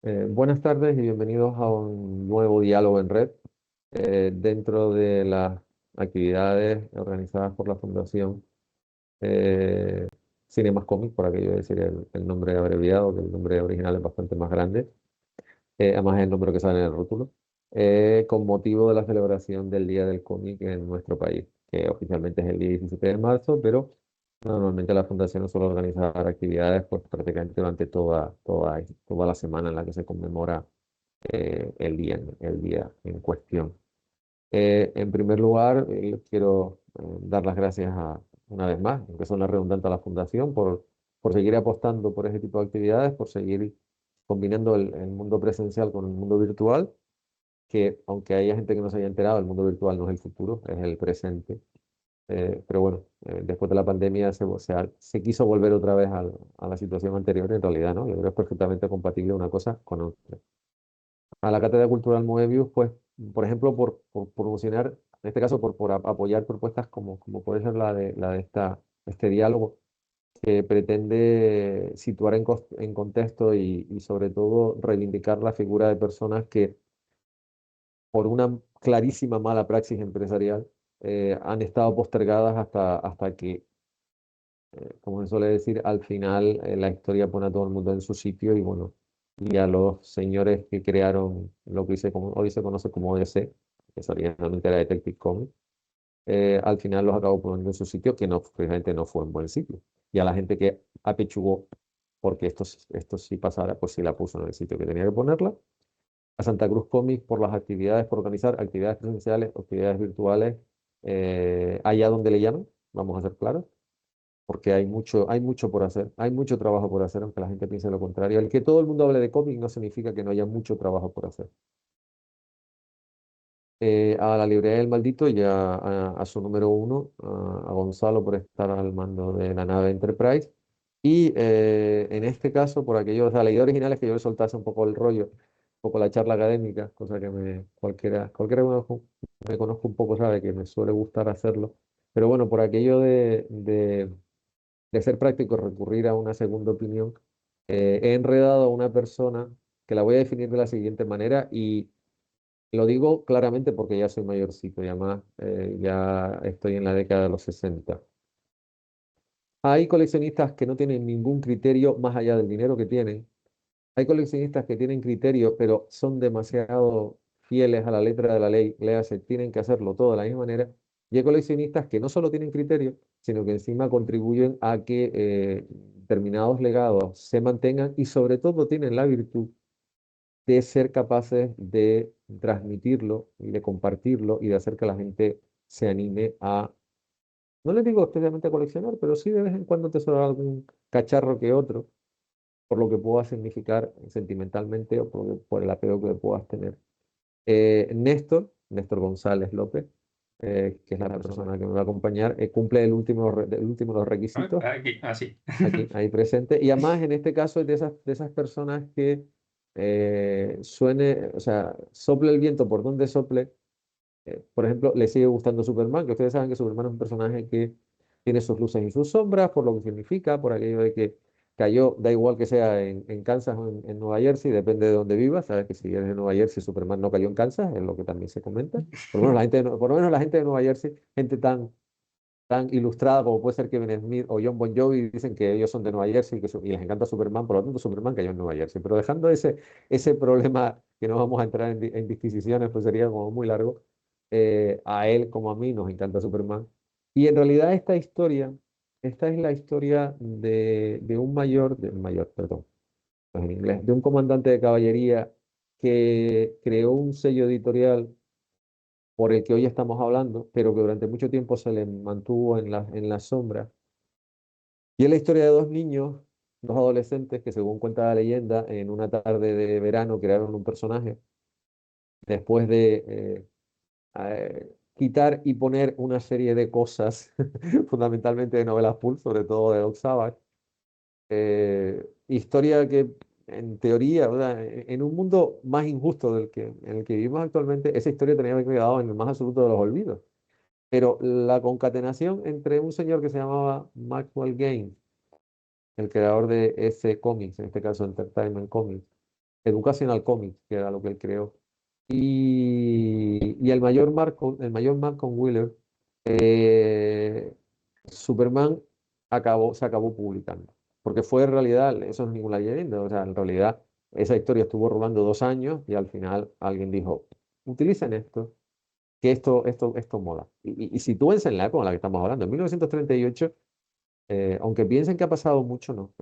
Buenas tardes y bienvenidos a un nuevo diálogo en red. Dentro de las actividades organizadas por la Fundación Cinemas Comics, por aquello de decir el nombre abreviado, que el nombre original es bastante más grande, además es el número que sale en el rótulo, con motivo de la celebración del Día del Cómic en nuestro país, que oficialmente es el día 17 de marzo, pero normalmente la Fundación suele organizar actividades pues, prácticamente durante toda la semana en la que se conmemora el día en cuestión. En primer lugar, quiero dar las gracias una vez más, aunque suena redundante, a la Fundación por seguir apostando por ese tipo de actividades, por seguir combinando el mundo presencial con el mundo virtual, que aunque haya gente que no se haya enterado, el mundo virtual no es el futuro, es el presente. Pero bueno, después de la pandemia se quiso volver otra vez a la situación anterior, en realidad, ¿no? Yo creo que es perfectamente compatible una cosa con otra. A la Cátedra Cultural Moebius, pues, por ejemplo, por promocionar, en este caso, apoyar propuestas como puede ser este diálogo, que pretende situar en contexto y sobre todo reivindicar la figura de personas que, por una clarísima mala praxis empresarial, han estado postergadas hasta que, como se suele decir, al final la historia pone a todo el mundo en su sitio y bueno, y a los señores que crearon lo que hoy se conoce como ODC, que originalmente era Detective Comics, al final los acabó poniendo en su sitio, que no, precisamente no fue un buen sitio. Y a la gente que apechugó porque esto sí pasara, pues sí la puso en el sitio que tenía que ponerla. A Santa Cruz Comics por las actividades, por organizar actividades presenciales, actividades virtuales, allá donde le llaman, vamos a ser claros, porque hay mucho por hacer, hay mucho trabajo por hacer, aunque la gente piense lo contrario. El que todo el mundo hable de cómic no significa que no haya mucho trabajo por hacer. A la librería del Maldito y a su número uno, a Gonzalo por estar al mando de la nave Enterprise. Y en este caso, por aquello, o sea, la idea original es que yo le soltase un poco el rollo, un poco la charla académica, cosa que cualquiera que me conozca un poco sabe que me suele gustar hacerlo. Pero bueno, por aquello de ser práctico, recurrir a una segunda opinión, he enredado a una persona que la voy a definir de la siguiente manera y lo digo claramente porque ya soy mayorcito y además ya estoy en la década de los 60. Hay coleccionistas que no tienen ningún criterio más allá del dinero que tienen. Hay coleccionistas que tienen criterio, pero son demasiado fieles a la letra de la ley, léase, tienen que hacerlo todo de la misma manera. Y hay coleccionistas que no solo tienen criterio, sino que encima contribuyen a que determinados legados se mantengan y sobre todo tienen la virtud de ser capaces de transmitirlo y de compartirlo y de hacer que la gente se anime a, no les digo especialmente a coleccionar, pero sí de vez en cuando tesorar algún cacharro que otro, por lo que pueda significar sentimentalmente o por el apego que puedas tener. Néstor González López, que es la persona que me va a acompañar, cumple el último de los Ah, requisitos aquí, sí. aquí, ahí presente. Y además, en este caso, es de esas personas que o sea, sople el viento por donde sople. Por ejemplo, le sigue gustando Superman, que ustedes saben que Superman es un personaje que tiene sus luces y sus sombras, por lo que significa, por aquello de que cayó, da igual que sea en Kansas o en Nueva Jersey, depende de dónde vivas. Sabes que si eres de Nueva Jersey, Superman no cayó en Kansas, es lo que también se comenta. Por lo menos por lo menos la gente de Nueva Jersey, gente tan ilustrada como puede ser Kevin Smith o John Bon Jovi, dicen que ellos son de Nueva Jersey y les encanta Superman, por lo tanto Superman cayó en Nueva Jersey. Pero dejando ese problema que no vamos a entrar en disquisiciones, pues sería como muy largo, a él como a mí nos encanta Superman. Y en realidad esta es la historia de un mayor, perdón, no es en inglés, de un comandante de caballería que creó un sello editorial por el que hoy estamos hablando, pero que durante mucho tiempo se le mantuvo en la sombra. Y es la historia de dos niños, dos adolescentes que, según cuenta la leyenda, en una tarde de verano crearon un personaje después de quitar y poner una serie de cosas, fundamentalmente de novelas pulp, sobre todo de Doc Savage. Historia que, en teoría, ¿verdad? En un mundo más injusto en el que vivimos actualmente, esa historia tenía que haber quedado en el más absoluto de los olvidos. Pero la concatenación entre un señor que se llamaba Maxwell Gaines, el creador de ese Comics, en este caso Entertainment Comics, Educational Comics, que era lo que él creó. Y el mayor Malcolm Wheeler, eh, Superman se acabó publicando. Porque fue en realidad, eso no es ninguna leyenda, o sea, en realidad esa historia estuvo rolando 2 años y al final alguien dijo, utilicen esto, que esto mola. Y sitúense en la época en la que estamos hablando, en 1938, aunque piensen que ha pasado mucho, no.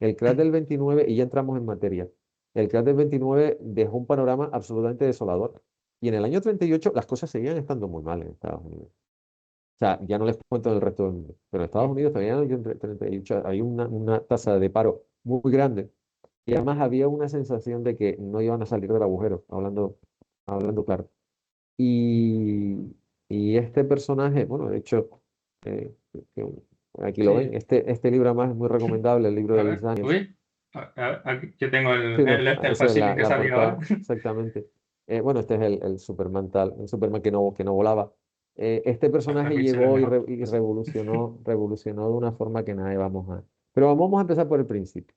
El crash del 29, y ya entramos en materia, el crash del 29 dejó un panorama absolutamente desolador. Y en el año 38 las cosas seguían estando muy mal en Estados Unidos. O sea, ya no les cuento del resto del mundo, pero en Estados Unidos todavía en el año 38 hay una tasa de paro muy grande. Y además había una sensación de que no iban a salir del agujero, hablando claro. Y, y este personaje, bueno, de hecho, eh, que- aquí lo ven, Sí, este libro además es muy recomendable, el libro a de Luis ver, Áñez. uy, aquí yo tengo Sí, no, el esa es falsitín que la salió ahora. portada, exactamente. Bueno, este es el Superman tal, el Superman que no volaba. Este personaje Aquí se ve llegó mejor. y revolucionó de una forma que nadie vamos a... Pero vamos a empezar por el principio.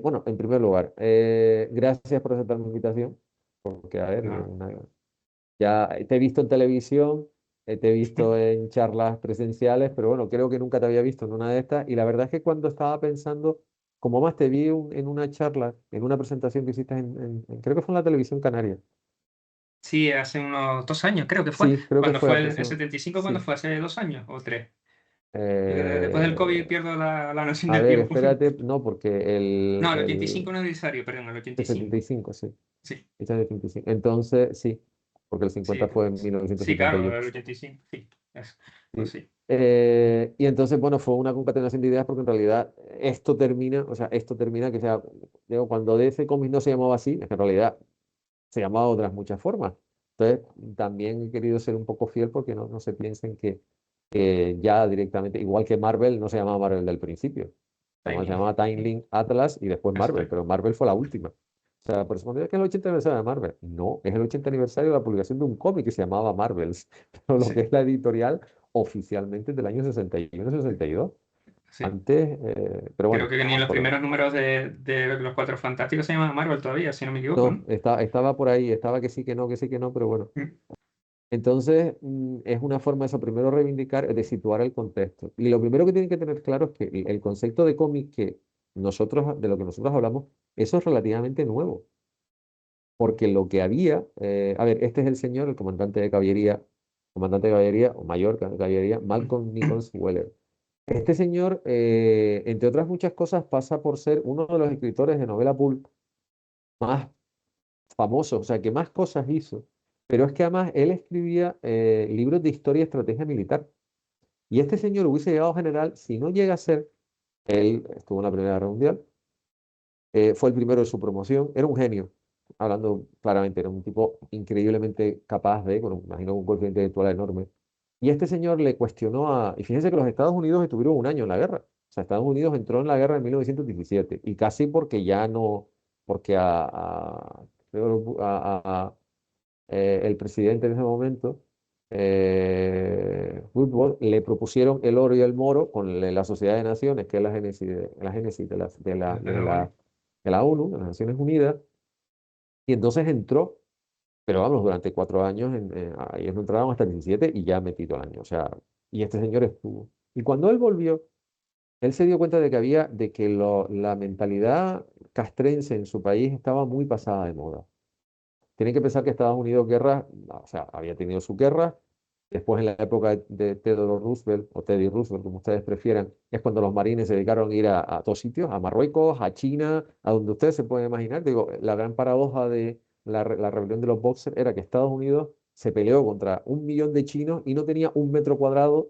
Bueno, en primer lugar, gracias por aceptar mi invitación, porque, a ver, No. ya te he visto en televisión, te he visto en charlas presenciales, pero bueno, creo que nunca te había visto en una de estas. Y la verdad es que cuando estaba pensando, como más te vi en una charla, en una presentación que hiciste creo que fue en la televisión canaria. Sí, hace unos 2 años, creo que fue. Sí, creo que Cuando fue fue el aproximadamente. 75, ¿cuándo Sí. fue? ¿Hace 2 años o 3? Después del COVID Eh, pierdo la noción a del ver, tiempo. espérate, no, porque No, el 85 no es necesario, perdón, el el 85. 75, sí. Sí, Este es el 85. Entonces, sí, porque el sí, 50 fue en sí, claro, 1978. el 85, sí. Eso. Pues Sí. sí. Y entonces, bueno, fue una concatenación de ideas porque en realidad esto termina que sea, digo, cuando DC Comics no se llamaba así, es que en realidad se llamaba de otras muchas formas. Entonces, también he querido ser un poco fiel porque no se piensen que ya directamente, igual que Marvel, no se llamaba Marvel del principio. Se Timely. llamaba Time Link Atlas y después Eso Marvel, estoy. pero Marvel fue la última. O sea, por eso cuando digo que es el 80 aniversario de Marvel, no, es el 80 aniversario de la publicación de un cómic que se llamaba Marvels, pero lo que Sí, es la editorial oficialmente es del año 61-62. sí. Antes, pero Creo bueno, que ni en los primeros números de Los Cuatro Fantásticos se llama Marvel todavía, si no me equivoco, no, ¿no? estaba por ahí, estaba que sí, que no, pero bueno. Mm. Entonces, es una forma eso, primero reivindicar, de situar el contexto. Y lo primero que tienen que tener claro es que el concepto de cómic de lo que nosotros hablamos, eso es relativamente nuevo. Porque lo que había, a ver, este es el señor, el comandante de caballería, o mayor de caballería, Malcolm Nichols Weller. Este señor, entre otras muchas cosas, pasa por ser uno de los escritores de novela pulp más famosos, o sea, que más cosas hizo. Pero es que además él escribía libros de historia y estrategia militar. Y este señor hubiese llegado a general si no llega a ser, él estuvo en la Primera Guerra Mundial, fue el primero de su promoción, era un genio, hablando claramente, era un tipo increíblemente capaz me imagino, un coeficiente intelectual enorme. Y este señor le cuestionó y fíjense que los Estados Unidos estuvieron un año en la guerra. O sea, Estados Unidos entró en la guerra en 1917 y casi porque ya no, porque creo, el presidente en ese momento, Woodward, le propusieron el oro y el moro con la Sociedad de Naciones, que es la génesis de la ONU, de las Naciones Unidas, y entonces entró, pero vamos, durante 4 años, ellos no entraron hasta el 17 y ya metido el año, o sea, y este señor estuvo. Y cuando él volvió, él se dio cuenta de que la mentalidad castrense en su país estaba muy pasada de moda. Tienen que pensar que Estados Unidos guerra, o sea, había tenido su guerra. Después, en la época de Theodore Roosevelt, o Teddy Roosevelt, como ustedes prefieran, es cuando los marines se dedicaron a ir a todos sitios, a Marruecos, a China, a donde ustedes se pueden imaginar. Digo, la gran paradoja de la rebelión de los Boxers era que Estados Unidos se peleó contra 1 millón de chinos y no tenía un metro cuadrado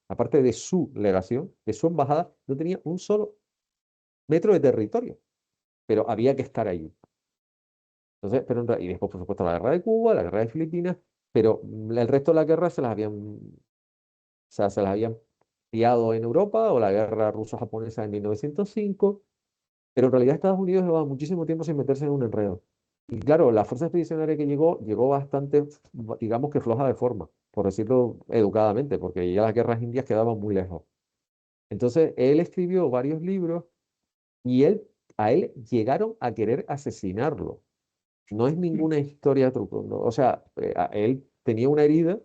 aparte de su legación, de su embajada, no tenía un solo metro de territorio, pero había que estar allí. Entonces, y después, por supuesto, la guerra de Cuba, la guerra de Filipinas, pero el resto de las guerras se las habían pillado en Europa, o la guerra ruso-japonesa en 1905, pero en realidad Estados Unidos llevaba muchísimo tiempo sin meterse en un enredo. Y claro, la fuerza expedicionaria que llegó bastante, digamos que floja de forma, por decirlo educadamente, porque ya las guerras indias quedaban muy lejos. Entonces, él escribió varios libros y él a él llegaron a querer asesinarlo. No es ninguna historia truco. O sea, él tenía una herida,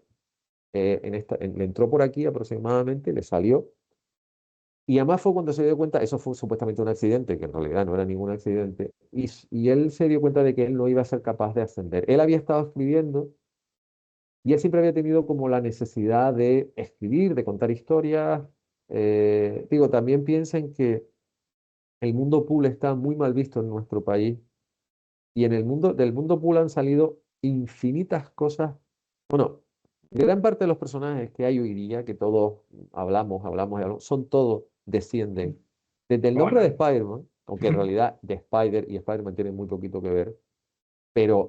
le entró por aquí aproximadamente, le salió. Y además fue cuando se dio cuenta, eso fue supuestamente un accidente, que en realidad no era ningún accidente, y él se dio cuenta de que él no iba a ser capaz de ascender. Él había estado escribiendo y él siempre había tenido como la necesidad de escribir, de contar historias. Digo, también piensen que el mundo pool está muy mal visto en nuestro país y en el mundo, del mundo pool han salido infinitas cosas. Bueno, gran parte de los personajes que hay hoy día, que todos hablamos y hablamos, son todos, descienden. Desde el nombre de Conan. Spider-Man, aunque en realidad de Spider y Spider-Man tienen muy poquito que ver, pero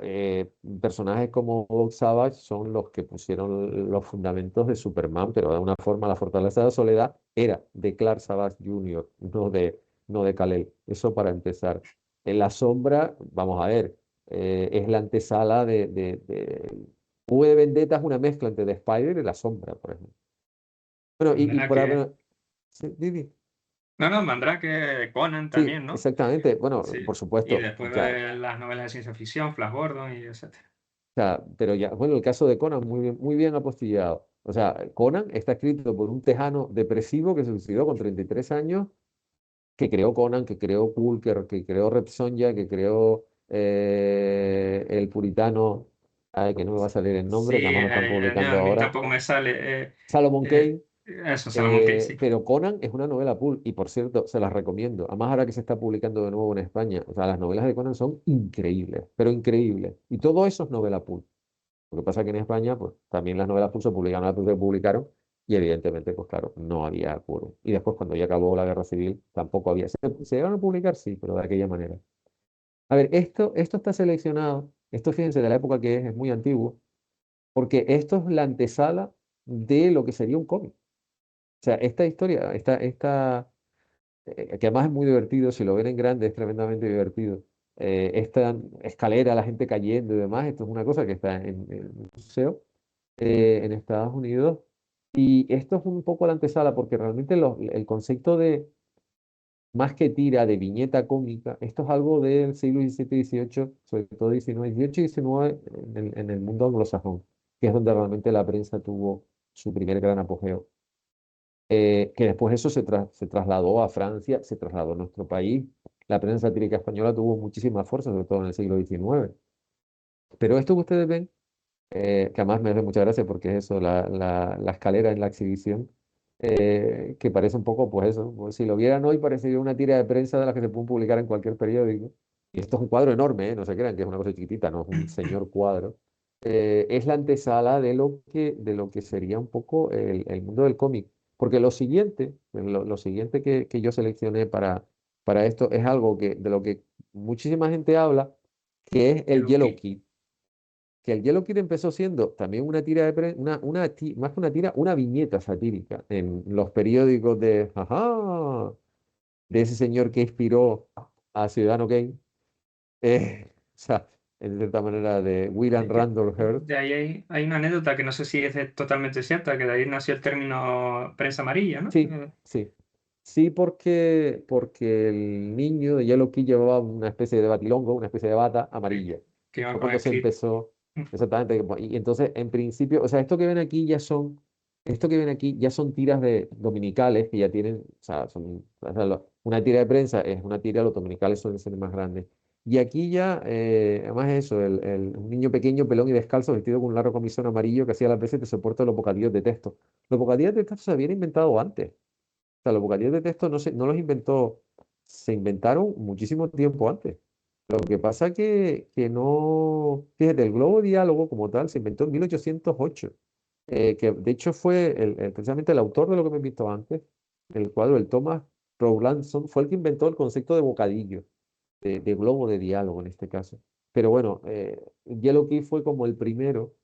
personajes como Bob Savage son los que pusieron los fundamentos de Superman, pero de una forma la fortaleza de la soledad era de Clark Savage Jr., no de Kal-El. Eso para empezar. En la sombra, vamos a ver, es la antesala de V de Vendetta, es una mezcla entre The Spider y la sombra, por ejemplo. Bueno, y Mandrake. por haber... Sí, Didi. No, no, Mandrake, Conan Sí, también, ¿no? exactamente. Bueno, Sí. por Y supuesto, después ya. las novelas de ciencia ficción, Flash Gordon y etcétera. O sea, pero ya, bueno, el caso de Conan, muy bien apostillado. O sea, Conan está escrito por un tejano depresivo que se suicidó con 33 años, que creó Conan, que creó Culker, que creó Red Sonja, que creó el puritano, ay, que no me va a salir el Sí, nombre, que además lo están publicando a mí ahora, tampoco me sale. Salomon Eh, Kane. eso, Salomón Kane, sí. Pero Conan es una novela pulp y por cierto, se las recomiendo. Además, ahora que se está publicando de nuevo en España, o sea, las novelas de Conan son increíbles, pero increíbles. Y todo eso es novela pulp. Lo que pasa es que en España, pues también las novelas pulp se publicaron las que publicaron y evidentemente, pues claro, no había quórum. Y después, cuando ya acabó la guerra civil, tampoco había. Se llegaron a publicar, sí, pero de aquella manera. A ver, esto está seleccionado, esto fíjense de la época que es muy antiguo, porque esto es la antesala de lo que sería un cómic. O sea, esta historia, que además es muy divertido, si lo ven en grande es tremendamente divertido. Esta escalera, la gente cayendo y demás, esto es una cosa que está en el museo en Estados Unidos. Y esto es un poco la antesala, porque realmente el concepto de más que tira, de viñeta cómica, esto es algo del siglo XVII y XVIII, sobre todo XIX, XVIII y XIX en el mundo anglosajón, que es donde realmente la prensa tuvo su primer gran apogeo. Que después eso se trasladó a Francia, se trasladó a nuestro país. La prensa satírica española tuvo muchísima fuerza, sobre todo en el siglo XIX. Pero esto que ustedes ven, que además me hace mucha gracia porque es eso, la escalera en la exhibición, que parece un poco, pues eso, pues si lo vieran hoy parecería una tira de prensa de las que se pueden publicar en cualquier periódico. Y esto es un cuadro enorme, ¿eh? No se crean que es una cosa chiquitita, no es un señor cuadro. Es la antesala de lo que sería un poco el mundo del cómic. Porque lo siguiente que yo seleccioné para esto es algo de lo que muchísima gente habla, que es el Yellow Yellow Kid. Kid, que el Yellow Kid empezó siendo también una tira más que una tira, una viñeta satírica en los periódicos de ese señor que inspiró a Ciudadano Kane, o sea, en cierta manera de William Randolph Hearst. De ahí hay una anécdota que no sé si es totalmente cierta, que de ahí nació el término prensa amarilla, ¿no? Sí, sí. Sí, porque el niño de Yellow Kid llevaba una especie de batilongo, una especie de bata amarilla. Que iba Fue con cuando el se clip. empezó, exactamente, y entonces en principio, o sea, esto que ven aquí ya son tiras dominicales que ya tienen, o sea, una tira de prensa es una tira, los dominicales suelen ser más grandes. Y aquí ya, además eso, un niño pequeño, pelón y descalzo, vestido con un largo camisón amarillo que hacía las veces de soporte de los bocadillos de texto. Los bocadillos de texto se habían inventado antes. O sea, los bocadillos de texto no los inventó, se inventaron muchísimo tiempo antes. Lo que pasa que no, fíjate, el globo diálogo como tal se inventó en 1808, que de hecho fue precisamente el autor de lo que me he visto antes, el cuadro, el Thomas Rowlandson, fue el que inventó el concepto de bocadillo, de globo de diálogo en este caso. Pero bueno, Yellow Key fue como el primero,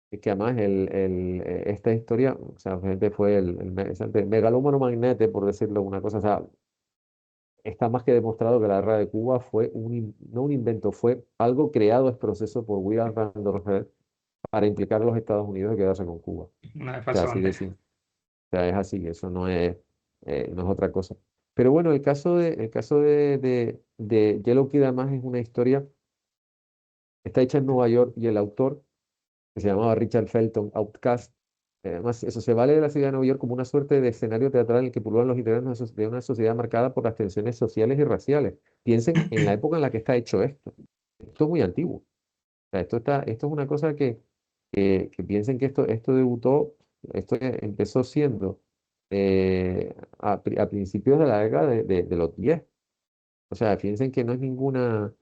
que además esta historia, o sea, realmente fue el megalómano magnate, por decirlo una cosa, o sea, está más que demostrado que la guerra de Cuba fue no un invento, fue algo creado, es proceso por William Randolph Hearst para implicar a los Estados Unidos y quedarse con Cuba. O Una de sea, falsa así de bandera. simple. O sea, es así, eso no es otra cosa. Pero bueno, el caso de Yellow Kid además es una historia, está hecha en Nueva York y el autor, que se llamaba Richard Felton, Outcast, además eso se vale de la ciudad de Nueva York como una suerte de escenario teatral en el que pululan los integrantes de una sociedad marcada por las tensiones sociales y raciales. Piensen en la época en la que está hecho esto. Esto es muy antiguo. O sea, esto es una cosa que piensen que esto debutó, esto empezó siendo a principios de la década de los 10. O sea, piensen que no es ninguna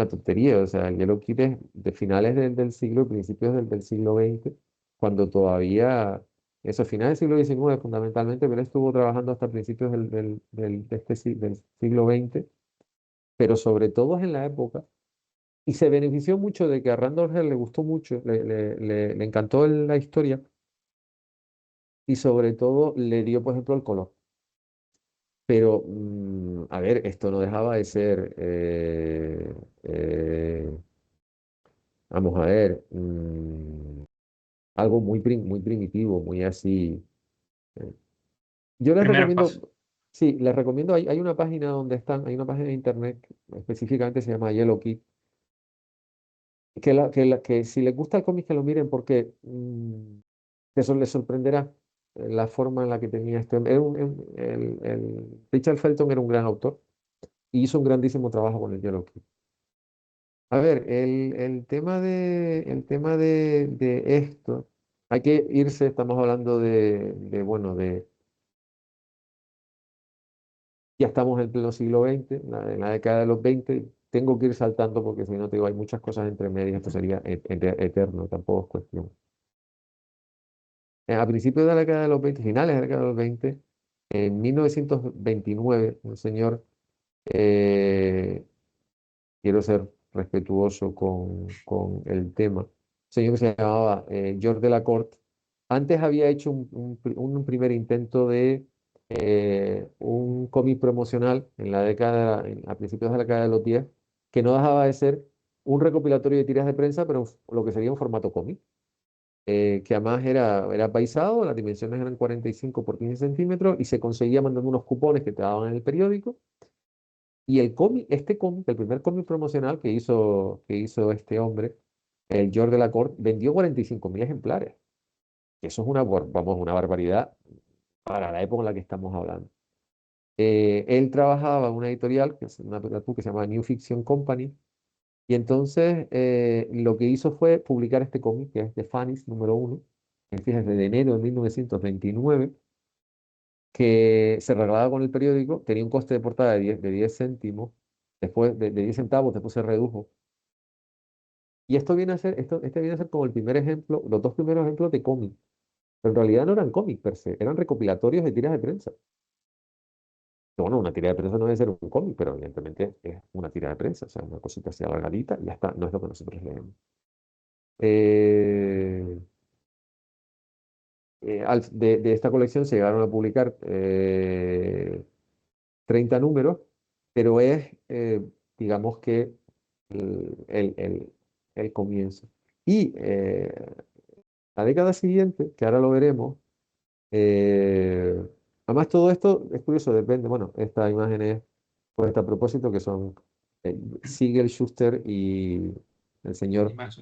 tontería. O sea, el Yellow Kid es de finales del siglo, principios del siglo XX, cuando todavía, eso, finales del siglo XIX fundamentalmente, pero él estuvo trabajando hasta principios del siglo XX, pero sobre todo en la época. Y se benefició mucho de que a Randall Hall le gustó mucho, le encantó la historia y sobre todo le dio, por ejemplo, el color. Pero, a ver, esto no dejaba de ser, vamos a ver, algo muy primitivo, muy así. eh. Yo les Primeros pasos. recomiendo, sí, les recomiendo, hay una página donde están, hay una página de internet, específicamente se llama Yellow Kid, que si les gusta el cómic que lo miren porque eso les sorprenderá la forma en la que tenía este. Richard Felton era un gran autor y hizo un grandísimo trabajo con el Yellow Kid. A ver, el tema de esto, hay que irse, estamos hablando bueno, ya estamos en pleno siglo XX, en la década de los 20, tengo que ir saltando porque si no te digo, hay muchas cosas entre medias, esto sería eterno, tampoco es cuestión. A principios de la década de los 20, finales de la década de los 20, en 1929, un señor, eh, quiero ser respetuoso con el tema, un señor que se llamaba George Delacorte, antes había hecho un primer intento de un cómic promocional a principios de la década de los 10, que no dejaba de ser un recopilatorio de tiras de prensa, pero lo que sería un formato cómic que además era paisado, las dimensiones eran 45 por 15 centímetros y se conseguía mandando unos cupones que te daban en el periódico. Y este cómic, el primer cómic promocional que hizo este hombre, el George Delacorte, vendió 45.000 ejemplares. Eso es una barbaridad para la época en la que estamos hablando. Él trabajaba en una editorial, que se llama New Fiction Company, y entonces lo que hizo fue publicar este cómic, que es The Funnies número uno, fíjense, de enero de 1929, que se regalaba con el periódico, tenía un coste de portada de 10 céntimos, después de 10 centavos, después se redujo. Y este viene a ser como el primer ejemplo, los dos primeros ejemplos de cómic. Pero en realidad no eran cómics per se, eran recopilatorios de tiras de prensa. Que, bueno, una tira de prensa no debe ser un cómic, pero evidentemente es una tira de prensa, o sea, una cosita así alargadita y ya está, no es lo que nosotros leemos. Eh, de esta colección se llegaron a publicar 30 números, pero digamos que, el comienzo. Y la década siguiente, que ahora lo veremos, eh, además todo esto es curioso, depende, bueno, esta imagen es puesta a propósito, que son Siegel, Schuster y el Y señor más.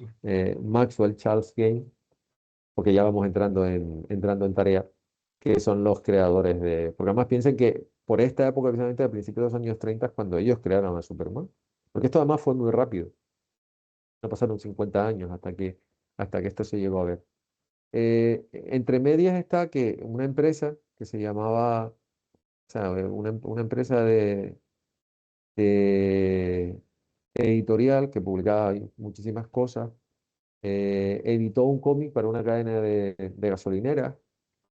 Maxwell Charles Gaines, porque ya vamos entrando en tarea, que son los creadores porque además piensen que por esta época, precisamente a principios de los años 30, es cuando ellos crearon a Superman, porque esto además fue muy rápido, no pasaron 50 años hasta que esto se llegó a ver. Entre medias está que una empresa que se llamaba, o sea, una empresa de editorial que publicaba muchísimas cosas, editó un cómic para una cadena de gasolineras,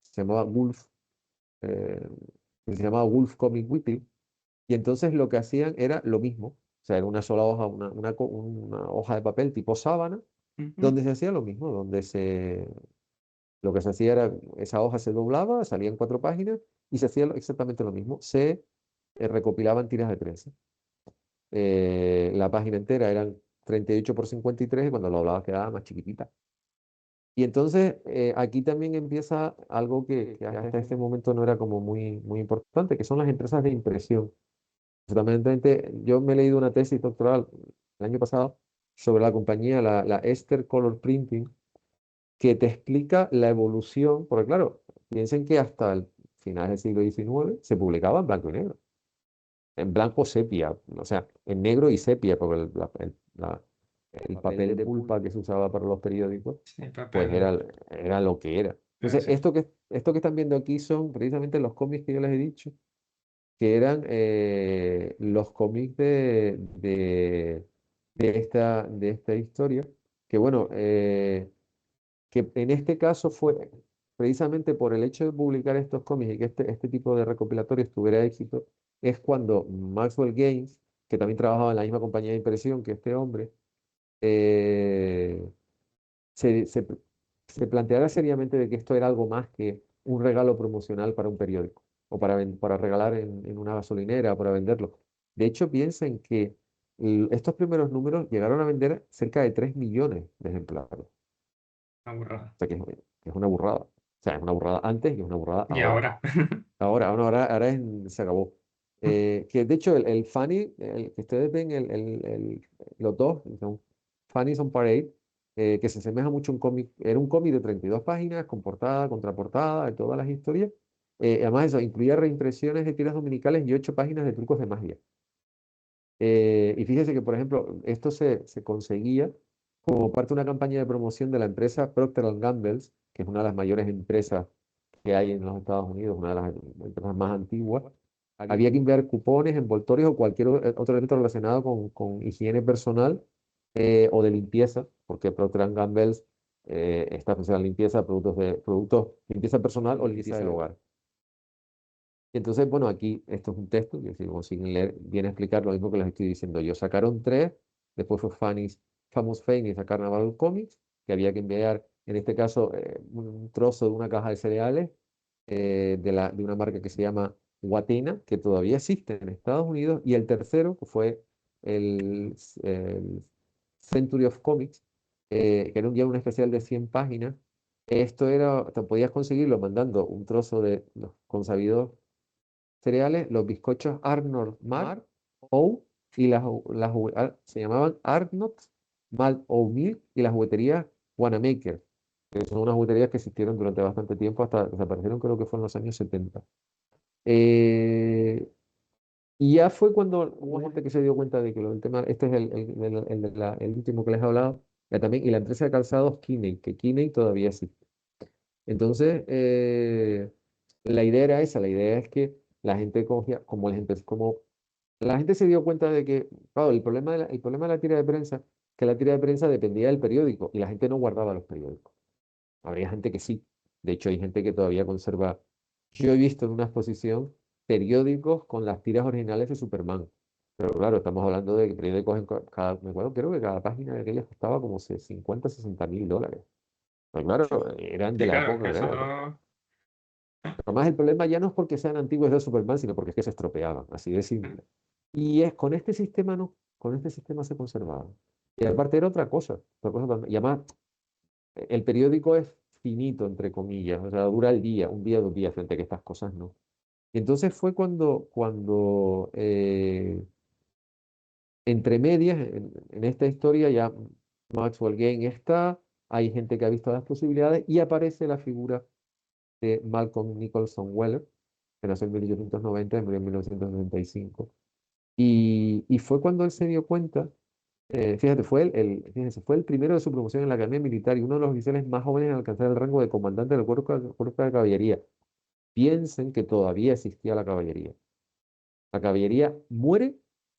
se llamaba Wolf, eh, que se llamaba Wolf Comic Weekly, y entonces lo que hacían era lo mismo, o sea, era una sola hoja, una hoja de papel tipo sábana, Ujú. donde se hacía lo mismo, lo que se hacía era, esa hoja se doblaba, salían 4 páginas, y se hacía exactamente lo mismo, se recopilaban tiras de prensa. La página entera eran 38 por 53 y cuando lo doblabas quedaba más chiquitita. Y entonces aquí también empieza algo que hasta este momento no era como muy, muy importante, que son las empresas de impresión. Justamente yo me he leído una tesis doctoral el año pasado sobre la compañía, la Ester Color Printing, que te explica la evolución, porque claro, piensen que hasta el final del siglo XIX se publicaba en blanco y negro, en blanco sepia, o sea, en negro y sepia, porque el papel de pulpa que se usaba para los periódicos, Sí, pues papel. era lo que era. Entonces, Sí. esto que están viendo aquí son precisamente los cómics que yo les he dicho, que eran los cómics de esta historia, que bueno, que en este caso fue precisamente por el hecho de publicar estos cómics y que este tipo de recopilatorios tuviera éxito, es cuando Maxwell Gaines, que también trabajaba en la misma compañía de impresión que este hombre, eh, se, se, se planteara seriamente de que esto era algo más que un regalo promocional para un periódico o para regalar en una gasolinera, para venderlo. De hecho, piensen que estos primeros números llegaron a vender cerca de 3 millones de ejemplares. Una burrada. O sea, que es una burrada. O sea, es una burrada antes y es una burrada Y ahora. ahora. Ahora se acabó. Que de hecho el Funny, el que ustedes ven, los dos, son Funnies on Parade, que se asemeja mucho a un cómic, era un cómic de 32 páginas, con portada, contraportada, de todas las historias. Además eso, incluía reimpresiones de tiras dominicales y 8 páginas de trucos de magia. Y fíjese que, por ejemplo, esto se conseguía como parte de una campaña de promoción de la empresa Procter Gamble, que es una de las mayores empresas que hay en los Estados Unidos, una de las empresas más antiguas. Había que enviar cupones, envoltorios o cualquier otro evento relacionado con higiene personal o de limpieza, porque Procter Gamble está especializada en limpieza, productos, limpieza personal o limpieza del hogar. Y entonces, bueno, aquí esto es un texto, que si sin leer, viene a explicar lo mismo que les estoy diciendo yo. Sacaron tres, después fue Famous Fame y sacaron Marvel Comics, que había que enviar, en este caso, un trozo de una caja de cereales de una marca que se llama Watena, que todavía existe en Estados Unidos. Y el tercero, que fue el Century of Comics, que era un especial de 100 páginas. Esto era, te podías conseguirlo mandando un trozo de los consabidos cereales, los bizcochos Arnold Mar O y se llamaban Arnold Malt Oatmeal y las jugueterías Wanamaker, que son unas jugueterías que existieron durante bastante tiempo hasta desaparecieron, creo que fue en los años 70. Eh, y ya fue cuando hubo gente que se dio cuenta de que el tema, este es el último que les he hablado, ya también, y la empresa de calzados Kinney, que Kinney todavía existe. Entonces, la idea era esa, la idea es que la gente cogía, como la gente se dio cuenta de que, claro, el problema de la tira de prensa, que la tira de prensa dependía del periódico y la gente no guardaba los periódicos. Habría gente que sí. De hecho, hay gente que todavía conserva. Yo he visto en una exposición periódicos con las tiras originales de Superman. Pero claro, estamos hablando de que periódicos me acuerdo, creo que cada página de aquellas costaba como 50, 60.000 dólares. Pues claro, eran de Sí, la claro, es que época, eso. ¿verdad? Además, el problema ya no es porque sean antiguos de Superman, sino porque es que se estropeaban, así de simple. Y es con este sistema no, con este sistema se conservaban. Y aparte era otra cosa y además el periódico es finito, entre comillas, o sea, dura el día, un día, 2 días, frente a que estas cosas no. Y entonces fue cuando entre medias, en esta historia ya Maxwell Gaines está, hay gente que ha visto las posibilidades y aparece la figura de Malcolm Nicholson Weller, que nació en 1890 y murió en 1995. Y fue cuando él se dio cuenta, fíjate, fíjense, fue el primero de su promoción en la Academia Militar y uno de los oficiales más jóvenes en alcanzar el rango de comandante del cuerpo de caballería. Piensen que todavía existía la caballería. La caballería muere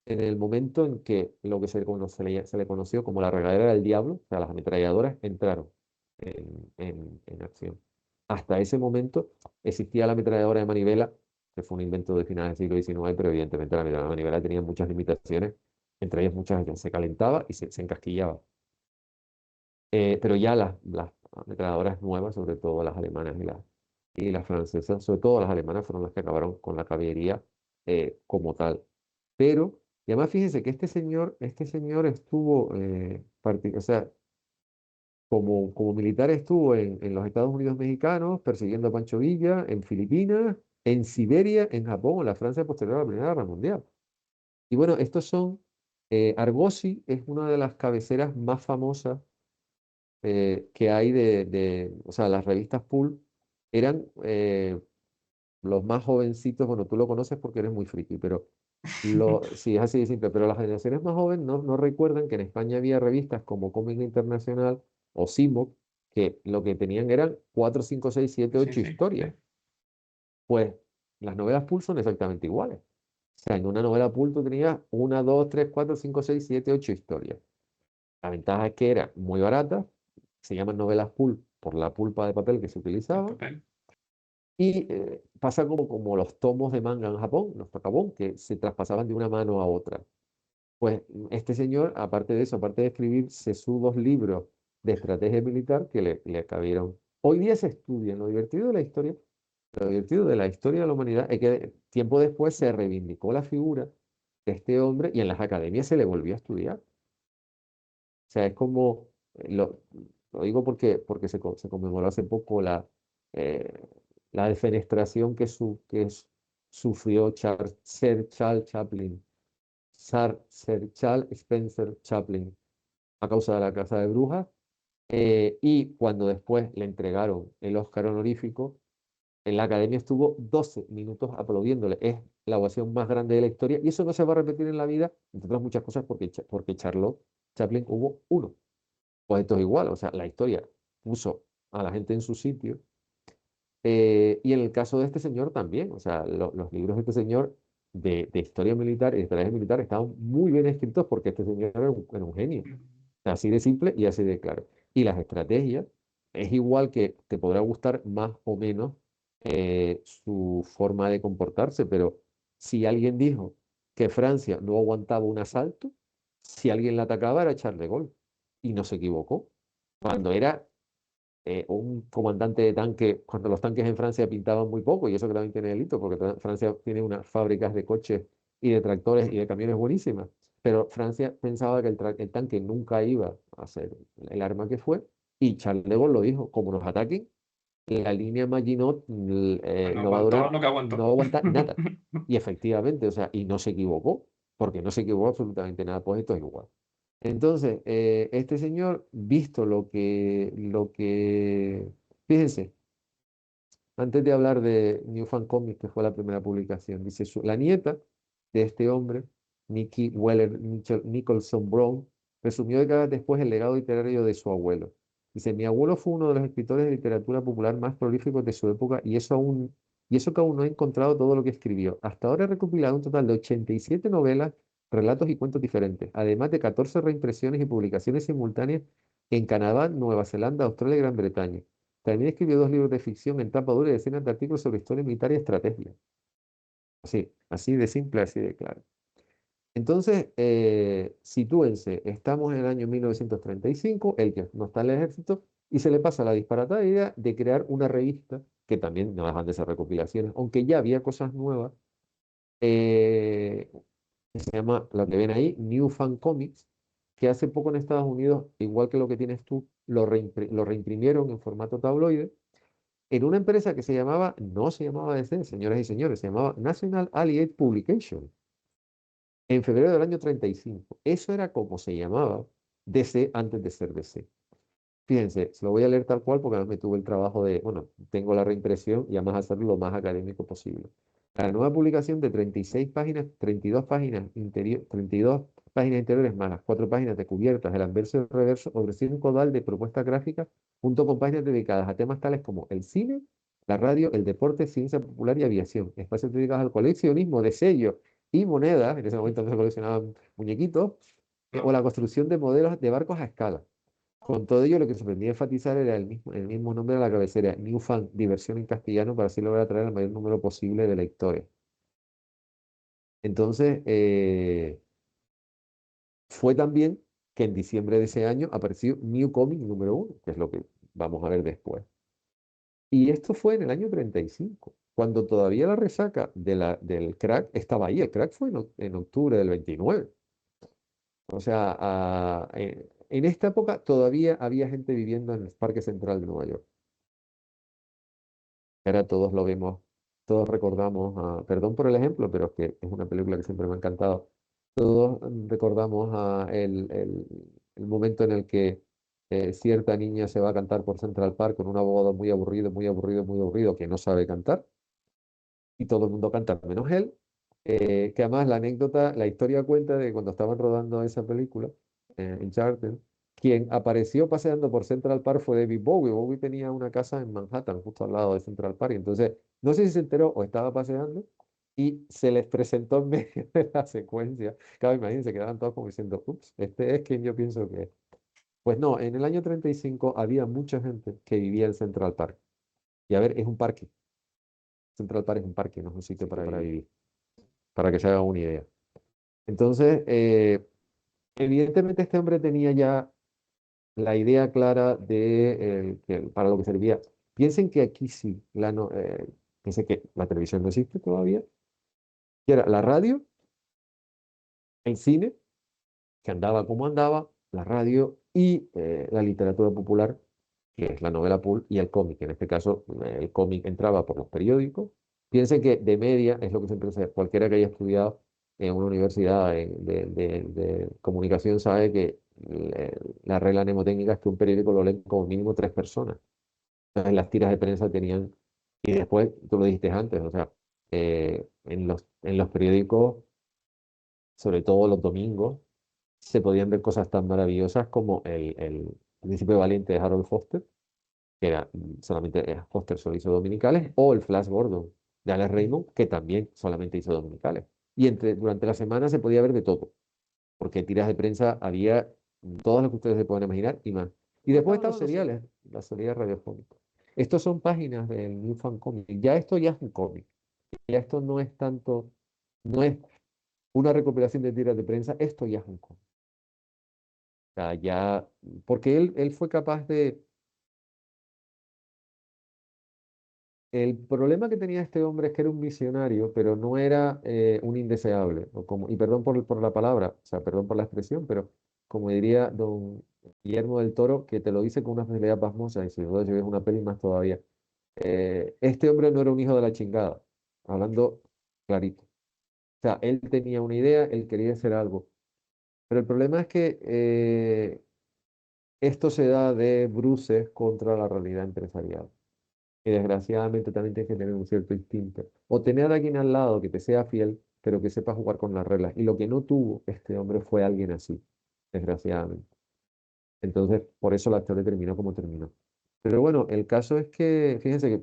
en el momento en que lo que se le conoció como la regadera del diablo, o sea, las ametralladoras entraron en acción. Hasta ese momento existía la ametralladora de manivela, que fue un invento de finales del siglo XIX, pero evidentemente la ametralladora de manivela tenía muchas limitaciones, entre ellas muchas que se calentaba y se encasquillaba. Pero ya las ametralladoras nuevas, sobre todo las alemanas y las francesas, sobre todo las alemanas, fueron las que acabaron con la caballería como tal. Pero, y además fíjense que este señor estuvo, o sea, como militar estuvo en los Estados Unidos mexicanos, persiguiendo a Pancho Villa, en Filipinas, en Siberia, en Japón, en la Francia posterior a la Primera Guerra Mundial. Y bueno, estos son, Argosy es una de las cabeceras más famosas que hay o sea, las revistas Pulp eran los más jovencitos, bueno, tú lo conoces porque eres muy friki, pero sí, es así de simple, pero las generaciones más jóvenes no recuerdan que en España había revistas como Cómic Internacional o Simoc, que lo que tenían eran 4 5 6 7 Sí, 8 sí, historias. sí. Pues las novelas Pulp son exactamente iguales. O sea, en una novela Pulp tú tenías 1, 2, 3, 4, 5, 6, 7, 8 historias. La ventaja es que era muy barata, se llaman novelas pulp por la pulpa de papel que se El utilizaba, papel. y pasa como los tomos de manga en Japón, los takabon, que se traspasaban de una mano a otra. Pues este señor, aparte de eso, aparte de escribir sesudos libros de estrategia militar que le cabieron. Hoy día se estudian. Lo divertido de la historia, lo divertido de la historia de la humanidad es que tiempo después se reivindicó la figura de este hombre y en las academias se le volvió a estudiar. O sea, es como, lo digo porque se conmemoró hace poco eh, la defenestración sufrió Sir Charles Chaplin, Sir Charles Spencer Chaplin, a causa de la Casa de Brujas. Y cuando después le entregaron el Oscar honorífico, en la academia estuvo 12 minutos aplaudiéndole. Es la ovación más grande de la historia y eso no se va a repetir en la vida, entre otras muchas cosas, porque Charlotte Chaplin hubo uno. Pues esto es igual, o sea, la historia puso a la gente en su sitio. Y en el caso de este señor también, o sea, los libros de este señor de historia militar y de estrategia militar estaban muy bien escritos porque este señor era un genio, así de simple y así de claro. Y las estrategias es igual que te podrá gustar más o menos su forma de comportarse, pero si alguien dijo que Francia no aguantaba un asalto, si alguien la atacaba era Charles de Gaulle y no se equivocó. Cuando era un comandante de tanque, cuando los tanques en Francia pintaban muy poco, y eso que también tiene delito, porque Francia tiene unas fábricas de coches y de tractores y de camiones buenísimas, pero Francia pensaba que el tanque nunca iba a ser el arma que fue, y Charles de Gaulle lo dijo, como nos ataquen, la línea Maginot Bueno, no va a aguantó durar, lo que no aguantó. va a aguantar nada. Y efectivamente, o sea, y no se equivocó, porque no se equivocó absolutamente nada, pues esto es igual. Entonces, este señor, visto fíjense, antes de hablar de New Fan Comics, que fue la primera publicación, dice, la nieta de este hombre, Nikki Weller Nicholson Brown, resumió décadas después el legado literario de su abuelo. Dice, mi abuelo fue uno de los escritores de literatura popular más prolíficos de su época y eso que aún no he encontrado todo lo que escribió. Hasta ahora he recopilado un total de 87 novelas, relatos y cuentos diferentes, además de 14 reimpresiones y publicaciones simultáneas en Canadá, Nueva Zelanda, Australia y Gran Bretaña. También escribió 2 libros de ficción en tapa dura y decenas de artículos sobre historia militar y estrategia. Así, así de simple, así de claro. Entonces, sitúense, estamos en el año 1935, él ya no está en el ejército, y se le pasa la disparatada idea de crear una revista, que también no dejan de ser recopilaciones, aunque ya había cosas nuevas, eh, que se llama, lo que ven ahí, New Fan Comics, que hace poco en Estados Unidos, igual que lo que tienes tú, lo reimprimieron en formato tabloide en una empresa que no se llamaba DC, señoras y señores, se llamaba National Allied Publication, en febrero del año 35. Eso era como se llamaba DC antes de ser DC. Fíjense, se lo voy a leer tal cual porque además me tuve el trabajo bueno, tengo la reimpresión y además hacerlo lo más académico posible. La nueva publicación de 36 páginas, 32 páginas 32 páginas interiores más las 4 páginas de cubiertas, el anverso y el reverso, ofreciendo un caudal de propuestas gráficas junto con páginas dedicadas a temas tales como el cine, la radio, el deporte, ciencia popular y aviación, espacios dedicados al coleccionismo de sellos y monedas, en ese momento no se coleccionaban muñequitos, o No, la construcción de modelos de barcos a escala. Con todo ello, lo que se pretendía enfatizar era el mismo nombre de la cabecera, New Fan, diversión en castellano, para así lograr atraer al mayor número posible de lectores. Entonces, fue también que en diciembre de ese año apareció New Comic número 1, que es lo que vamos a ver después. Y esto fue en el año 35, cuando todavía la resaca del crack estaba ahí. El crack fue en octubre del 29. O sea, en esta época todavía había gente viviendo en el Parque Central de Nueva York. Ahora todos lo vemos, todos recordamos, perdón por el ejemplo, pero es que es una película que siempre me ha encantado. Todos recordamos el momento en el que cierta niña se va a cantar por Central Park con un abogado muy aburrido, muy aburrido, muy aburrido, que no sabe cantar, y todo el mundo canta menos él. Que además la anécdota, la historia cuenta de cuando estaban rodando esa película, Uncharted, quien apareció paseando por Central Park fue David Bowie. Bowie tenía una casa en Manhattan, justo al lado de Central Park, y entonces no sé si se enteró o estaba paseando y se les presentó en medio de la secuencia. Claro, imagínense, quedaban todos como diciendo, ups, este es quien yo pienso que es. Pues no, en el año 35 había mucha gente que vivía en Central Park. Y a ver, es un parque. Central Park es un parque, no es un sitio para vivir, para que se haga una idea. Entonces, evidentemente este hombre tenía ya la idea clara de para lo que servía. Piensen que aquí sí, piensen que la televisión no existe todavía, que era la radio, el cine, que andaba como andaba, la radio y la literatura popular, que es la novela pulp, y el cómic. En este caso, el cómic entraba por los periódicos. Piensen que de media es lo que siempre se, cualquiera que haya estudiado en una universidad de comunicación sabe que la regla mnemotécnica es que un periódico lo leen como mínimo tres personas. Entonces, las tiras de prensa tenían, y después, tú lo dijiste antes, o sea, en los periódicos, sobre todo los domingos, se podían ver cosas tan maravillosas como el Príncipe Valiente de Harold Foster, que era solamente Foster solo hizo dominicales, o el Flash Gordon de Alex Raymond, que también solamente hizo dominicales. Y durante la semana se podía ver de todo, porque tiras de prensa había todo lo que ustedes se puedan imaginar y más. Y después están los seriales, las seriales radiofónicas. Estos son páginas del New Fan Comic. Ya esto ya es un cómic. Ya esto no es tanto, no es una recopilación de tiras de prensa, esto ya es un cómic. O sea, ya, porque él fue capaz de. El problema que tenía este hombre es que era un visionario, pero no era un indeseable. Y perdón por la palabra, o sea, perdón por la expresión, pero como diría don Guillermo del Toro, que te lo dice con una facilidad pasmosa, y si luego ves una peli más todavía. Este hombre no era un hijo de la chingada, hablando clarito. O sea, él tenía una idea, él quería hacer algo. Pero el problema es que esto se da de bruces contra la realidad empresarial. Y desgraciadamente también tienes que tener un cierto instinto. O tener a alguien al lado que te sea fiel, pero que sepa jugar con las reglas. Y lo que no tuvo este hombre fue alguien así, desgraciadamente. Entonces, por eso la historia terminó como terminó. Pero bueno, el caso es que, fíjense que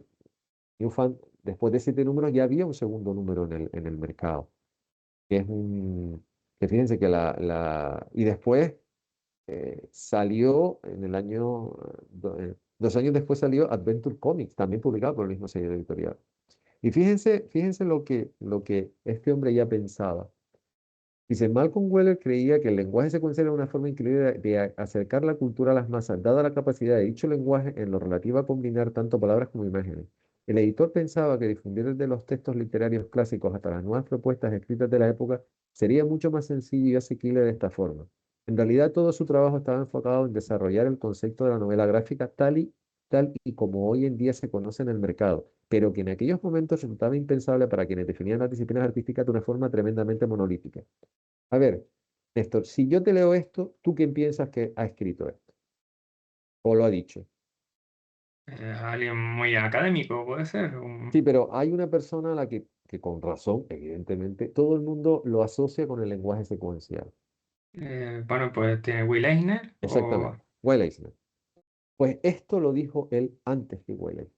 New Fan, después de 7 números, ya había un segundo número en el mercado. Que es un. Que fíjense que y después salió en el año. 2 años después salió Adventure Comics, también publicado por el mismo sello editorial. Y fíjense lo que este hombre ya pensaba. Dice, Malcolm Weller creía que el lenguaje secuencial era una forma increíble de acercar la cultura a las masas, dada la capacidad de dicho lenguaje en lo relativo a combinar tanto palabras como imágenes. El editor pensaba que difundir desde los textos literarios clásicos hasta las nuevas propuestas escritas de la época sería mucho más sencillo y asequible de esta forma. En realidad, todo su trabajo estaba enfocado en desarrollar el concepto de la novela gráfica tal y como hoy en día se conoce en el mercado, pero que en aquellos momentos resultaba impensable para quienes definían las disciplinas artísticas de una forma tremendamente monolítica. A ver, Néstor, si yo te leo esto, ¿tú quién piensas que ha escrito esto? ¿O lo ha dicho? Alguien muy académico, puede ser. Sí, pero hay una persona a la que con razón, evidentemente, todo el mundo lo asocia con el lenguaje secuencial. Bueno, pues tiene Will Eisner o Exactamente. Will Eisner. Pues esto lo dijo él antes que Will Eisner.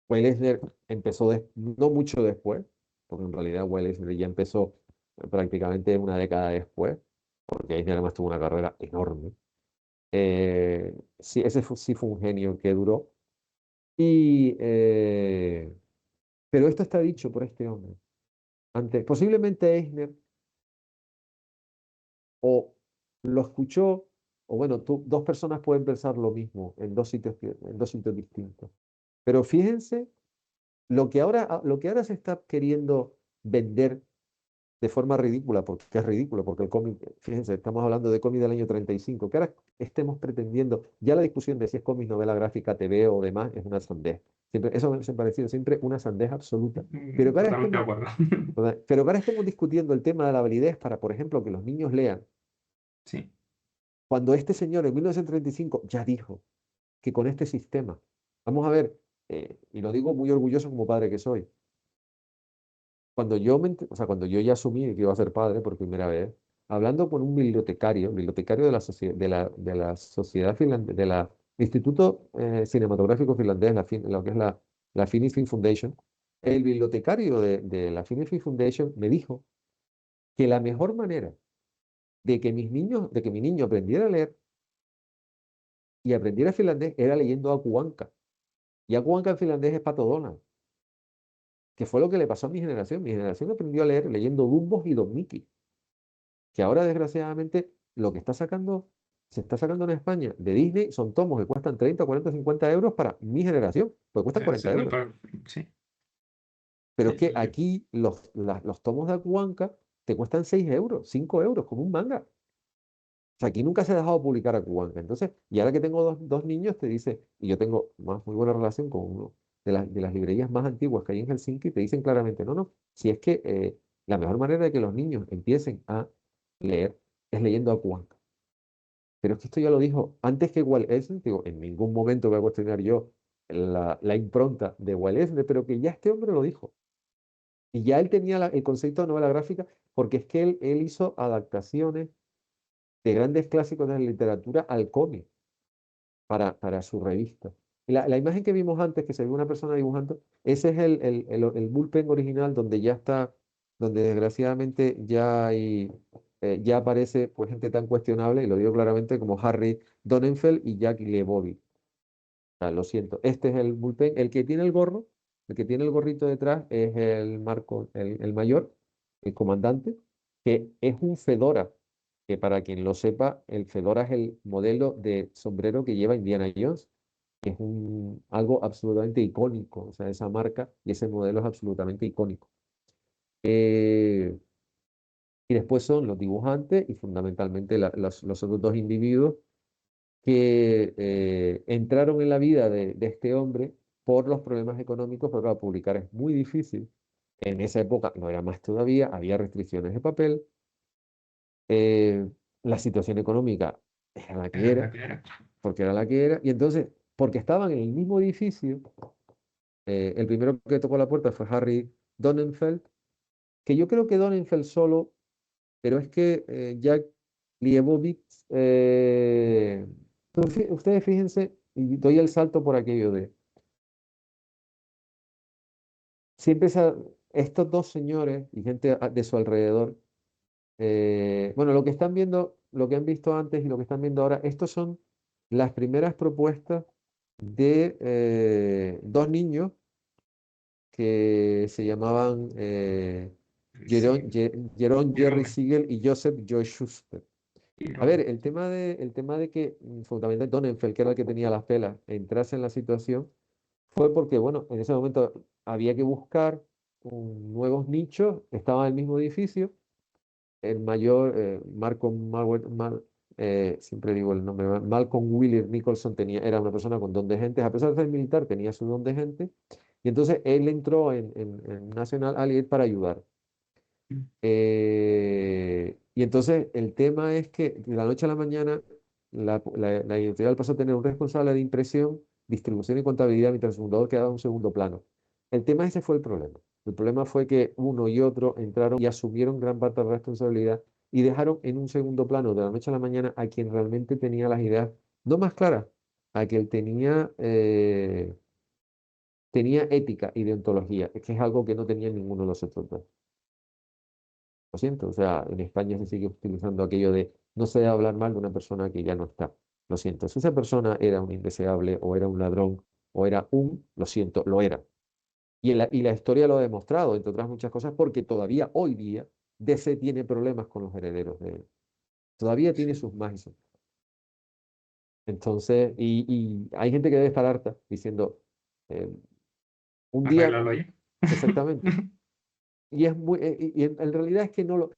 Will Eisner empezó no mucho después, porque en realidad Will Eisner ya empezó prácticamente una década después, porque Eisner además tuvo una carrera enorme. Sí, sí fue un genio que duró. Y, pero esto está dicho por este hombre. Antes, posiblemente Eisner o lo escuchó, o bueno, dos personas pueden pensar lo mismo en dos sitios distintos. Pero fíjense lo que ahora se está queriendo vender de forma ridícula, porque es ridículo, porque el cómic, fíjense, estamos hablando de cómic del año 35, que ahora estemos pretendiendo, ya la discusión de si es cómic, novela gráfica, TV o demás, es una sandez. Siempre, eso me ha parecido siempre una sandez absoluta. Pero que ahora Totalmente de estemos, acuerdo. pero que ahora estemos discutiendo el tema de la validez para, por ejemplo, que los niños lean, Sí, cuando este señor en 1935 ya dijo que con este sistema, vamos a ver, y lo digo muy orgulloso como padre que soy, cuando yo, o sea, cuando yo ya asumí que iba a ser padre por primera vez, hablando con un bibliotecario de la, de la sociedad finlandesa, de la Instituto Cinematográfico Finlandés, lo que es la Finnish Film Foundation, el bibliotecario de la Finnish Film Foundation me dijo que la mejor manera de que mis niños, de que mi niño aprendiera a leer y aprendiera finlandés era leyendo Akuankka. Y Akuankka en finlandés es Pato Donald, que fue lo que le pasó a mi generación. Mi generación aprendió a leer leyendo Dumbos y Don Mickey, que ahora desgraciadamente lo que está sacando, se está sacando en España de Disney son tomos que cuestan 30, 40, 50 euros para mi generación, porque cuestan 40 euros. sí, Pero es sí, que aquí los tomos de Akuanka te cuestan 6 euros, 5 euros, como un manga. O sea, aquí nunca se ha dejado publicar Akuanka. Entonces, y ahora que tengo dos niños, te dice, y yo tengo más, muy buena relación con uno de las librerías más antiguas que hay en Helsinki, te dicen claramente, no, no, si es que la mejor manera de que los niños empiecen a leer es leyendo Akuanka. Pero es que esto ya lo dijo antes que Walt Eisner, digo, en ningún momento voy a cuestionar yo la impronta de Walt Eisner, pero que ya este hombre lo dijo. Y ya él tenía el concepto de novela gráfica, porque es que él hizo adaptaciones de grandes clásicos de la literatura al cómic para su revista. Y la imagen que vimos antes, que se ve una persona dibujando, ese es el bullpen original donde ya está, donde desgraciadamente ya hay, ya aparece pues gente tan cuestionable, y lo digo claramente, como Harry Donenfeld y Jack Leibovitz. O sea, lo siento, este es el bullpen, el que tiene el gorro, el que tiene el gorrito detrás es el Marco, el mayor, el comandante, que es un fedora, que para quien lo sepa, el fedora es el modelo de sombrero que lleva Indiana Jones, que es algo absolutamente icónico, o sea, esa marca y ese modelo es absolutamente icónico. Eh, y después son los dibujantes y fundamentalmente los otros dos individuos que entraron en la vida de este hombre por los problemas económicos, pero claro, publicar es muy difícil. En esa época no era más todavía, había restricciones de papel, eh, la situación económica era la que era la era, que era. porque era la que era, y entonces, porque estaban en el mismo edificio, el primero que tocó la puerta fue Harry Donenfeld, que yo creo que Donenfeld solo, pero es que Jack Liebowitz, ustedes fíjense, y doy el salto por aquello de, siempre estos dos señores y gente de su alrededor, bueno, lo que están viendo, lo que han visto antes y lo que están viendo ahora, estos son las primeras propuestas de dos niños que se llamaban Sí, Jerome Jerry Jerome. Siegel y Joseph Joy Schuster. A ver, Jerome. el tema de que fundamentalmente Donenfeld, que era el que tenía las pelas, entrase en la situación, fue porque, bueno, en ese momento había que buscar nuevos nichos, estaba en el mismo edificio, el mayor, siempre digo el nombre, Malcolm Willard Nicholson era una persona con don de gentes, a pesar de ser militar, tenía su don de gente, y entonces él entró en National Allied para ayudar. Y entonces el tema es que de la noche a la mañana la editorial pasó a tener un responsable de impresión, distribución y contabilidad, mientras el fundador quedaba en un segundo plano. El tema ese fue el problema. El problema fue que uno y otro entraron y asumieron gran parte de la responsabilidad y dejaron en un segundo plano de la noche a la mañana a quien realmente tenía las ideas no más claras, a quien tenía ética y deontología, que es algo que no tenía ninguno de los otros dos. Lo siento, o sea, en España se sigue utilizando aquello de no se debe hablar mal de una persona que ya no está. Lo siento, si esa persona era un indeseable o era un ladrón o era lo siento, lo era. Y la historia lo ha demostrado, entre otras muchas cosas, porque todavía hoy día DC tiene problemas con los herederos de él. Todavía tiene sus más y sus. Entonces, y hay gente que debe estar harta diciendo, eh, un día, Arréglalo ya. exactamente, y es muy, y en realidad es que no lo,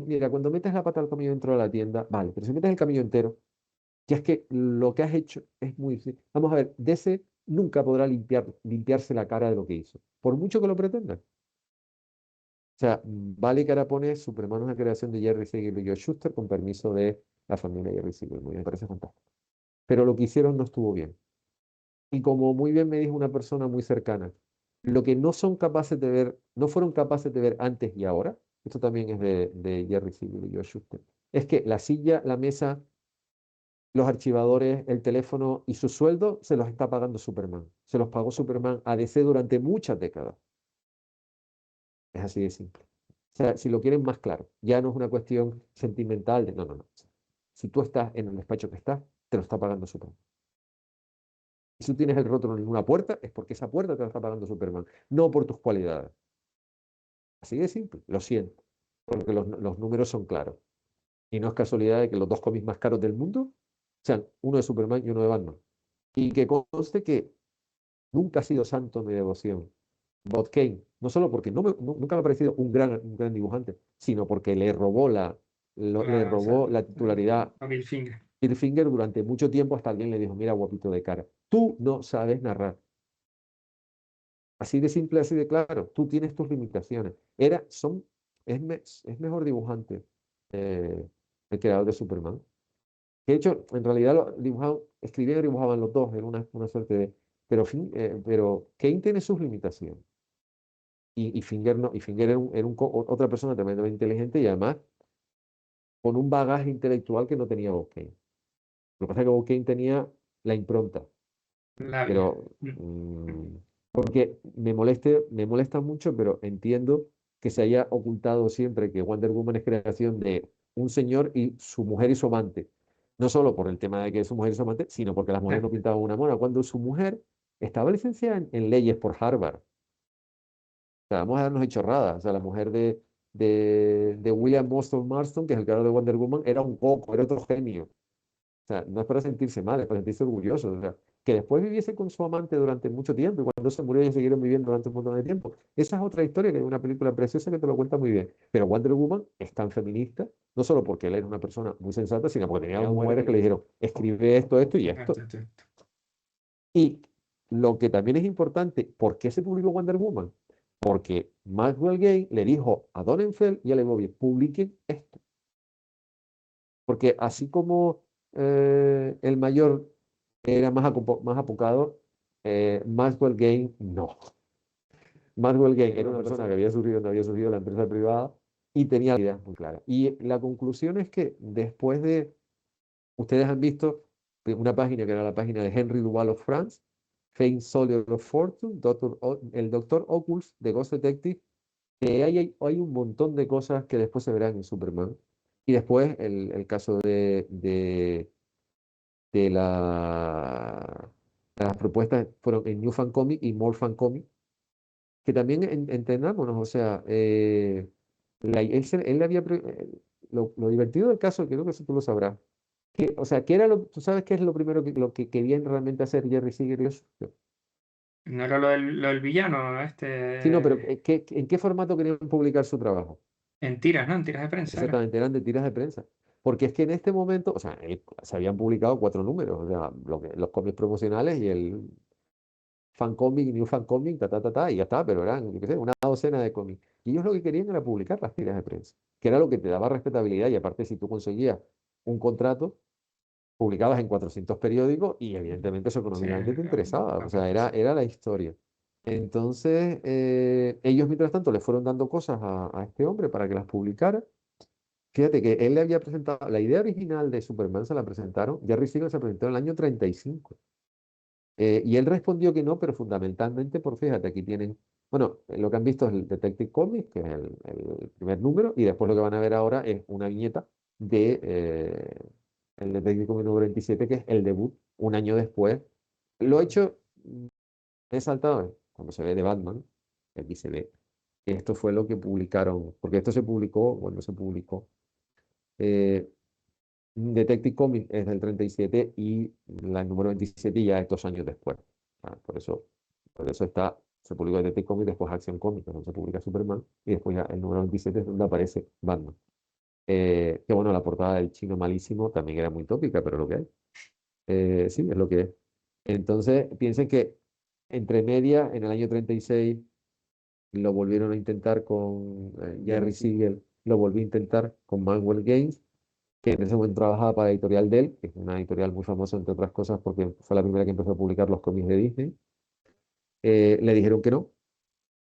mira, cuando metes la pata al camello dentro de la tienda, vale, pero si metes el camello entero, ya es que lo que has hecho es muy difícil. Vamos a ver, DC nunca podrá limpiarse la cara de lo que hizo, por mucho que lo pretenda. O sea, vale que ahora pone Superman una creación de Jerry Siegel y Joe Shuster con permiso de la familia Jerry Siegel, me parece fantástico. Pero lo que hicieron no estuvo bien. Y como muy bien me dijo una persona muy cercana, lo que no son capaces de ver, no fueron capaces de ver antes y ahora, esto también es de Jerry Siegel y Joe Shuster, es que la silla, la mesa, los archivadores, el teléfono y su sueldo se los está pagando Superman. Se los pagó Superman a DC durante muchas décadas. Es así de simple. O sea, si lo quieren más claro, ya no es una cuestión sentimental de no, no, no. Si tú estás en el despacho que estás, te lo está pagando Superman. Y si tú tienes el rótulo en una puerta, es porque esa puerta te la está pagando Superman, no por tus cualidades. Así de simple, lo siento, porque los números son claros. Y no es casualidad de que los dos cómics más caros del mundo sean uno de Superman y uno de Batman. Y que conste que nunca ha sido santo de mi devoción. Bob Kane, no solo porque nunca me ha parecido un gran dibujante, sino porque le Claro, robó exacto. la titularidad A Bill Finger. Bill Finger durante mucho tiempo hasta alguien le dijo, mira, guapito de cara, tú no sabes narrar. Así de simple, así de claro, tú tienes tus limitaciones. Es mejor dibujante eh, el creador de Superman. Que de hecho, en realidad escribían y dibujaban los dos, era una suerte de... Pero Kane tiene sus limitaciones. Y Finger no, y Finger otra persona tremendamente inteligente y además con un bagaje intelectual que no tenía Bob Kane. Lo que pasa es que Bob Kane tenía la impronta, Labia. pero porque me molesta mucho, pero entiendo que se haya ocultado siempre que Wonder Woman es creación de un señor y su mujer y su amante. No solo por el tema de que es su mujer y su amante, sino porque las mujeres no pintaban una mona. Cuando su mujer estaba licenciada en leyes por Harvard, sea, vamos a darnos de chorradas. O sea, la mujer de William Boston Marston, que es el creador de Wonder Woman, era un coco, era otro genio. O sea, no es para sentirse mal, es para sentirse orgulloso. O sea, que después viviese con su amante durante mucho tiempo y cuando se murió ellos siguieron viviendo durante un montón de tiempo. Esa es otra historia, que es una película preciosa que te lo cuenta muy bien. Pero Wonder Woman es tan feminista, no solo porque él era una persona muy sensata, sino porque tenía mujeres que le dijeron, escribe esto, esto y esto. Y lo que también es importante, ¿por qué se publicó Wonder Woman? Porque Maxwell Gay le dijo a Donenfeld y a Lemovie, publiquen esto. Porque así como el mayor era más apocado, Maxwell Gay no. Maxwell Gay era una persona que había surgido donde había surgido la empresa privada y tenía la idea muy clara. Y la conclusión es que después de, ustedes han visto una página que era la página de Henry Duval of France, Fame Soldier of Fortune, el Doctor Ocult de Ghost Detective, que hay un montón de cosas que después se verán en Superman. Y después el caso de las propuestas fueron en New Fan Comic y More Fan Comic, que también entendámonos, o sea, él había, lo divertido del caso, creo que eso tú lo sabrás, o sea, tú sabes qué es lo primero lo que querían realmente hacer Jerry Siegel y eso. No era lo del villano, Sí, no, pero ¿en qué formato querían publicar su trabajo? en tiras, ¿no? En tiras de prensa era. Exactamente, eran de tiras de prensa. Porque es que en este momento, o sea, se habían publicado 4 números, o sea, los cómics promocionales y el fan comic, new fan comic, y ya está, pero eran, yo qué sé, una docena de cómics. Y ellos lo que querían era publicar las tiras de prensa, que era lo que te daba respetabilidad y aparte si tú conseguías un contrato, publicabas en 400 periódicos y evidentemente eso Sí, económicamente te interesaba, o sea, aparte sí. era la historia. Entonces, ellos mientras tanto le fueron dando cosas a este hombre para que las publicara. Fíjate que él le había presentado, la idea original de Superman se la presentaron, Jerry Siegel se presentó en el año 35. Y él respondió que no, pero fundamentalmente por, fíjate, aquí tienen, bueno, lo que han visto es el Detective Comics, que es el primer número, y después lo que van a ver ahora es una viñeta de el Detective Comics número 27, que es el debut un año después. Lo he hecho, he saltado, cuando se ve de Batman, aquí se ve, que esto fue lo que publicaron, porque esto se publicó, cuando se publicó. eh, Detective Comics es del 37 y la número 27 ya es 2 años después. Por eso está se publicó Detective Comics, después Action Comics, donde se publica Superman, y después ya el número 27 es donde aparece Batman. Que bueno, la portada del chino malísimo también era muy tópica, pero lo que hay. Sí, es lo que es. Entonces, piensen que entre media, en el año 36, lo volvieron a intentar con Jerry Siegel, lo volvió a intentar con Manwell Games, que en ese momento trabajaba para la editorial Dell, que es una editorial muy famosa, entre otras cosas, porque fue la primera que empezó a publicar los cómics de Disney. Le dijeron que no.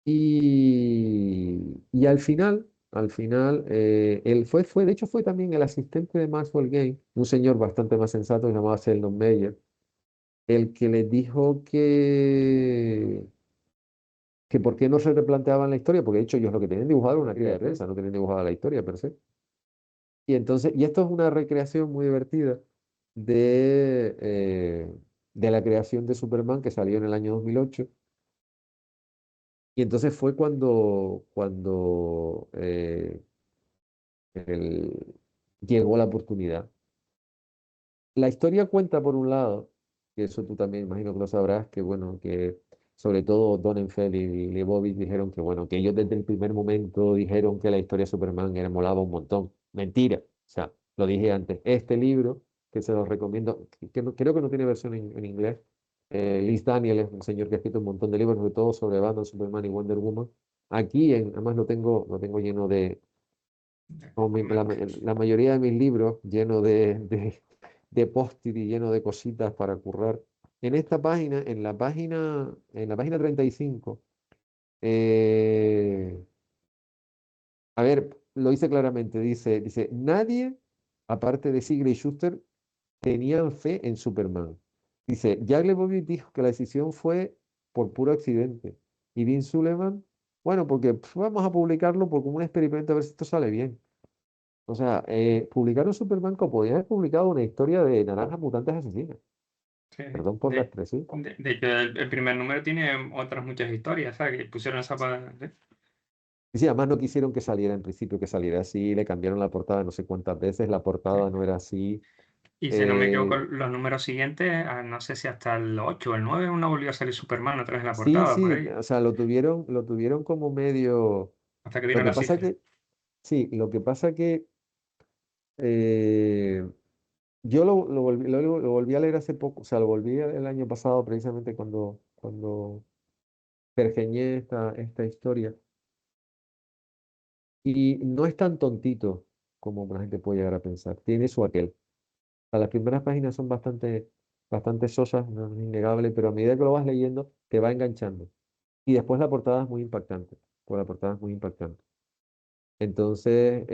Y al final, él de hecho, fue también el asistente de Maxwell Game, un señor bastante más sensato que se llamaba Sheldon Mayer, el que les dijo que por qué no se replanteaban la historia, porque de hecho ellos lo que tenían dibujado era una tira de prensa, no tenían dibujada la historia per se. Y entonces, y esto es una recreación muy divertida de la creación de Superman que salió en el año 2008. Y entonces fue cuando llegó la oportunidad. La historia cuenta, por un lado, que eso tú también imagino que lo sabrás, que bueno, que sobre todo Donenfeld y Leibovitz dijeron que bueno, que ellos desde el primer momento dijeron que la historia de Superman era molaba un montón. Mentira. O sea, lo dije antes. Este libro, que se los recomiendo, creo que no tiene versión en inglés. Liz Daniel es un señor que ha escrito un montón de libros, sobre todo sobre Batman, Superman y Wonder Woman. Aquí, además, lo tengo lleno de, como la mayoría de mis libros, lleno de post-it y lleno de cositas para currar. En esta página, en la página 35, eh, a ver, lo dice claramente, dice, nadie, aparte de Siegel y Schuster, tenían fe en Superman. Dice, Jack Lebowitz dijo que la decisión fue por puro accidente. Y Dean Suleiman, bueno, porque vamos a publicarlo por como un experimento a ver si esto sale bien. O sea, publicaron Superman como podían haber publicado una historia de naranjas mutantes asesinas. Sí, sí. Perdón por la expresión. De hecho, el primer número tiene otras muchas historias, ¿sabes? Que pusieron esa para... ¿sí? Y sí, además no quisieron que saliera en principio, que saliera así, le cambiaron la portada no sé cuántas veces, la Sí. portada no era así. Y si no me equivoco, Eh, los números siguientes, no sé si hasta el 8 o el 9 no volvió a salir Superman otra vez en la sí, portada, por sí, ahí, o sea, lo tuvieron como medio. hasta que Lo vino que la pasa cifra. que, sí, lo que pasa que eh, yo lo volví a leer hace poco, o sea, lo volví el año pasado precisamente cuando pergeñé esta historia. Y no es tan tontito como la gente puede llegar a pensar. Tiene su aquel. Las primeras páginas son bastante sosas, no es innegable, pero a medida que lo vas leyendo, te va enganchando. Y después la portada es muy impactante. Pues la portada es muy impactante. Entonces,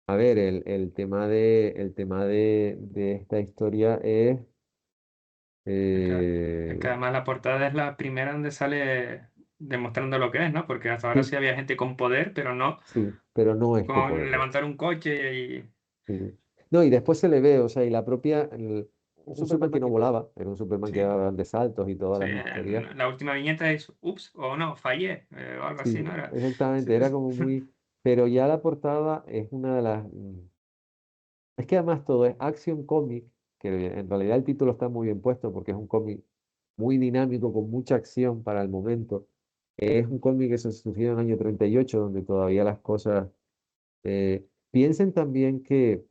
a ver, el tema de esta historia es. Es que eh, además la portada es la primera donde sale demostrando lo que es, ¿no? Porque hasta ahora sí sí, había gente con poder, pero no sí, pero no este con poder. levantar un coche y... Sí. No, y después se le ve, o sea, y la propia. Un Superman Superman que no que... volaba, era un Superman que Sí, daba grandes saltos y todas sí, las historias. la última viñeta es, ups, o no, fallé, o algo así, Sí, ¿no? Era... sí, exactamente, era como muy. Pero ya la portada es una de las. Es que además todo es Action Comic, que en realidad el título está muy bien puesto porque es un cómic muy dinámico, con mucha acción para el momento. Es un cómic que se surgió en el año 38 donde todavía las cosas. Piensen también que,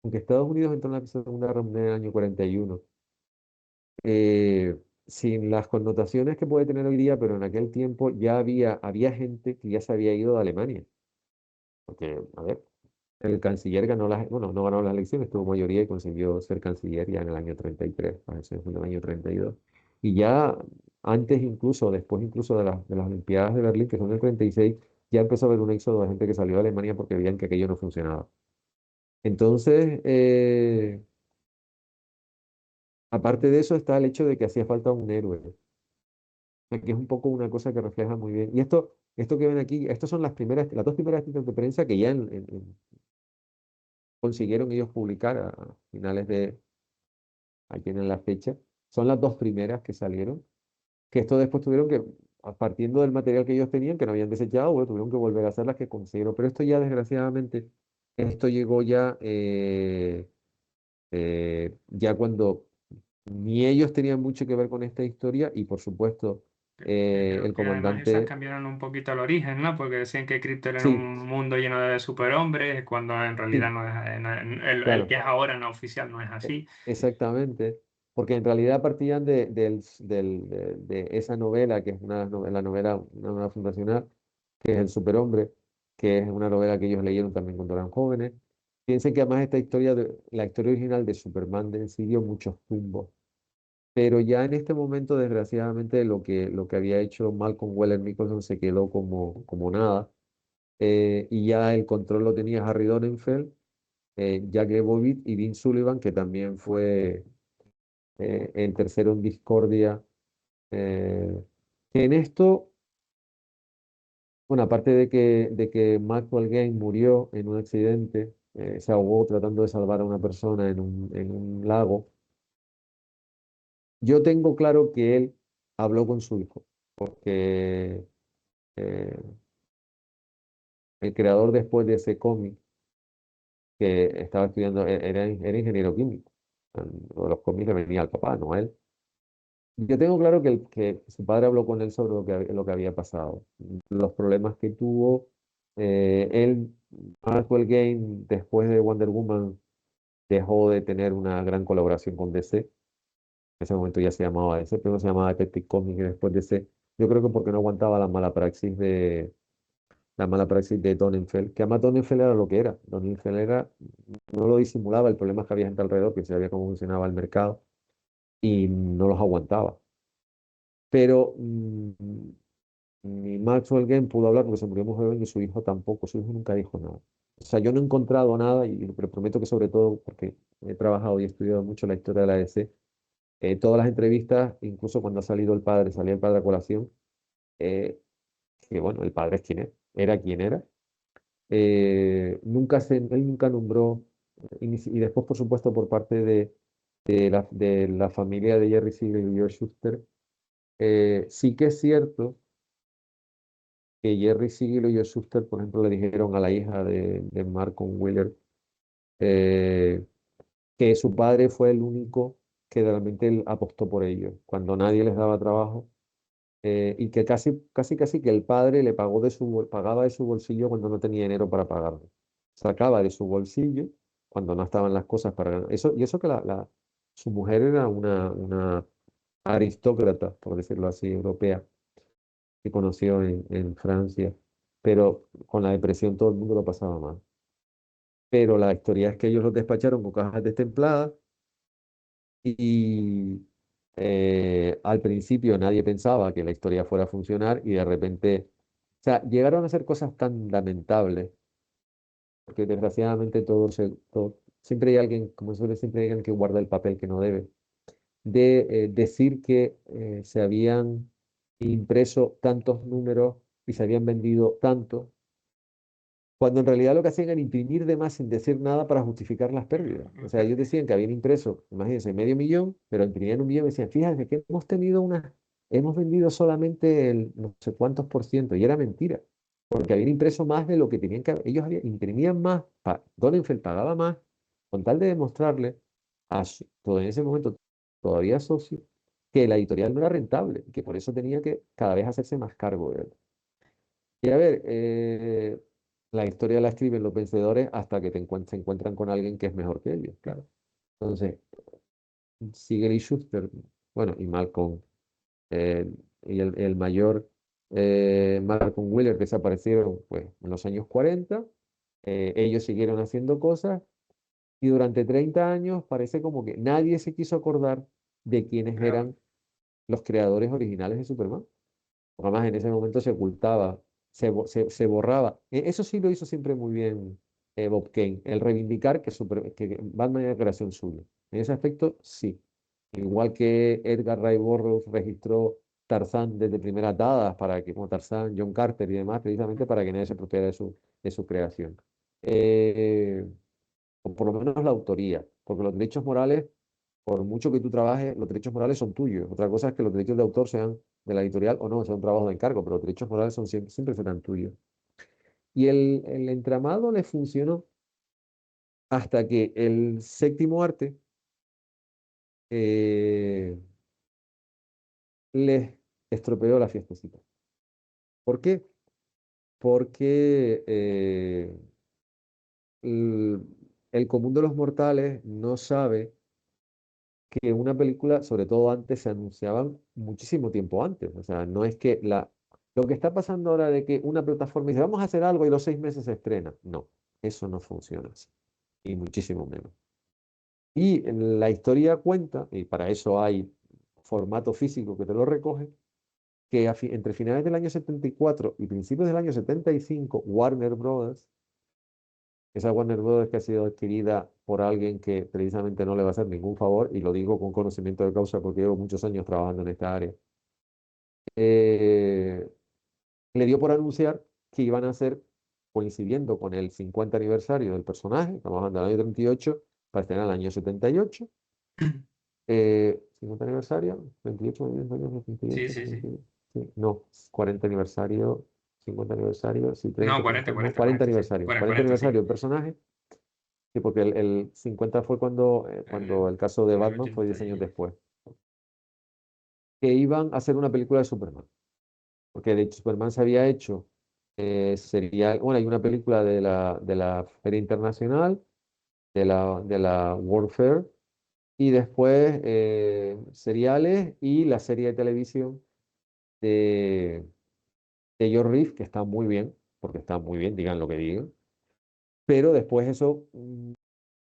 aunque Estados Unidos entró en la Segunda Guerra Mundial en el año 41, sin las connotaciones que puede tener hoy día, pero en aquel tiempo ya había gente que ya se había ido de Alemania. Porque, a ver, el canciller bueno, no ganó las elecciones, tuvo mayoría y consiguió ser canciller ya en el año 33, a veces en el año 32. Y ya antes incluso, después incluso de las Olimpiadas de Berlín, que son del 36, ya empezó a haber un éxodo de gente que salió de Alemania porque veían que aquello no funcionaba. Entonces, aparte de eso está el hecho de que hacía falta un héroe, que es un poco una cosa que refleja muy bien. Y esto que ven aquí, estas son las dos primeras citas de prensa que ya consiguieron ellos publicar a finales de, ahí tienen la fecha, son las dos primeras que salieron, que esto después tuvieron que, partiendo del material que ellos tenían, que no habían desechado, bueno, tuvieron que volver a hacer las que consiguieron. Pero esto ya, desgraciadamente, esto llegó ya cuando ni ellos tenían mucho que ver con esta historia y por supuesto Creo el que además esas comandante, cambiaron un poquito el origen, ¿no? Porque decían que Krypton era sí, un mundo lleno de superhombres, cuando en realidad sí, no es, el que claro, es ahora no oficial no es así. exactamente, porque en realidad partían de esa novela, que es la novela, una novela fundacional, que es El Superhombre, que es una novela que ellos leyeron también cuando eran jóvenes. Piensen que además esta historia, la historia original de Superman siguió muchos tumbos, pero ya en este momento, desgraciadamente, lo que había hecho Malcolm Weller Nicholson se quedó como nada, y ya el control lo tenía Harry Donenfeld, Jack Lebowitz y Dean Sullivan, que también fue el tercero en discordia. Que en esto, bueno, aparte de que Maxwell Game murió en un accidente, se ahogó tratando de salvar a una persona en un lago, yo tengo claro que él habló con su hijo, porque eh, el creador después de ese cómic, que estaba estudiando, era ingeniero químico. De los cómics le venía al papá, no a él. Yo tengo claro que su padre habló con él sobre lo que había pasado, los problemas que tuvo. Él, Maxwell Game, después de Wonder Woman, dejó de tener una gran colaboración con DC. En ese momento ya se llamaba DC, pero se llamaba Detective Comics y después DC. Yo creo que porque no aguantaba la mala praxis de Donenfeld, que además Donenfeld era lo que era. Donenfeld no lo disimulaba, el problema es que había gente alrededor que sabía cómo funcionaba el mercado y no los aguantaba. Pero ni Maxwell Game pudo hablar porque se murió muy joven y su hijo tampoco, su hijo nunca dijo nada. O sea, yo no he encontrado nada, pero prometo que sobre todo porque he trabajado y he estudiado mucho la historia de la DC, todas las entrevistas, incluso cuando ha salido el padre, salía el padre a colación, eh, que bueno, el padre es quien era quien era. Él nunca nombró, y después por supuesto por parte de la familia de Jerry Siegel y George Shuster, sí que es cierto que Jerry Siegel y Joe Shuster, por ejemplo, le dijeron a la hija de Malcolm Wheeler, eh, que su padre fue el único que realmente él apostó por ellos, cuando nadie les daba trabajo, y que casi, casi, casi que el padre le pagaba de su bolsillo cuando no tenía dinero para pagarlo. Sacaba de su bolsillo cuando no estaban las cosas para ganar. Y eso que su mujer era una aristócrata, por decirlo así, europea que conoció en Francia, pero con la depresión todo el mundo lo pasaba mal. Pero la historia es que ellos los despacharon con cajas destempladas y al principio nadie pensaba que la historia fuera a funcionar y de repente, o sea, llegaron a hacer cosas tan lamentables, porque desgraciadamente siempre hay alguien, como suele siempre hay alguien que guarda el papel que no debe, de decir que se habían impreso tantos números y se habían vendido tanto, cuando en realidad lo que hacían era imprimir de más sin decir nada para justificar las pérdidas. O sea, ellos decían que habían impreso, imagínense, 500.000, pero imprimían 1 millón y decían, fíjate que hemos vendido solamente el no sé cuántos por ciento, y era mentira, porque habían impreso más de lo que tenían que, imprimían más, Donenfeld pagaba más, con tal de demostrarle todo en ese momento todavía socio, que la editorial no era rentable, y que por eso tenía que cada vez hacerse más cargo de él. Y a ver, la historia la escriben los vencedores hasta que se encuentran con alguien que es mejor que ellos, claro. Entonces, Siegel y Schuster, bueno, y Malcolm, eh, y el mayor Malcolm Wheeler desaparecieron pues, en los años 40. Ellos siguieron haciendo cosas y durante 30 años parece como que nadie se quiso acordar de quiénes Pero eran los creadores originales de Superman. Además, en ese momento se ocultaba, se borraba. Eso sí lo hizo siempre muy bien Bob Kane, el reivindicar que Batman era creación suya. En ese aspecto, sí. Igual que Edgar Ray Burroughs registró Tarzán desde primeras dadas para que, como Tarzán, John Carter y demás, precisamente para que nadie se apropiara de su creación. Eh, o por lo menos la autoría, porque los derechos morales, por mucho que tú trabajes, los derechos morales son tuyos. Otra cosa es que los derechos de autor sean de la editorial o no, sea un trabajo de encargo, pero los derechos morales siempre serán tuyos. Y el entramado le funcionó hasta que el séptimo arte eh, les estropeó la fiestecita. ¿Por qué? Porque el, el común de los mortales no sabe que una película, sobre todo antes, se anunciaban muchísimo tiempo antes. O sea, no es que lo que está pasando ahora de que una plataforma dice, vamos a hacer algo y los 6 meses se estrena. No, eso no funciona así, y muchísimo menos. Y en la historia cuenta, y para eso hay formato físico que te lo recoge, que entre finales del año 74 y principios del año 75, Warner Brothers, esa Warner Brothers que ha sido adquirida por alguien que precisamente no le va a hacer ningún favor, y lo digo con conocimiento de causa porque llevo muchos años trabajando en esta área, eh, le dio por anunciar que iban a hacer, coincidiendo con el 50 aniversario del personaje, estamos hablando del año 38, para estrenar el año 78, 50 aniversario, 28 años, Sí, 78, sí, sí. sí, no, 40 aniversario, 50 aniversario, sí, No, 30, 40, 30, no, 40, 40 40, sí. aniversario, 40, 40 40, aniversario sí. del personaje, sí, porque el 50 fue cuando el caso de En el Batman fue 10 80 años y... después, que iban a hacer una película de Superman, porque de hecho Superman se había hecho, bueno, hay una película de la Feria Internacional, de la World Fair, y después seriales y la serie de televisión de George Reeves, que está muy bien, porque está muy bien, digan lo que digan, pero después eso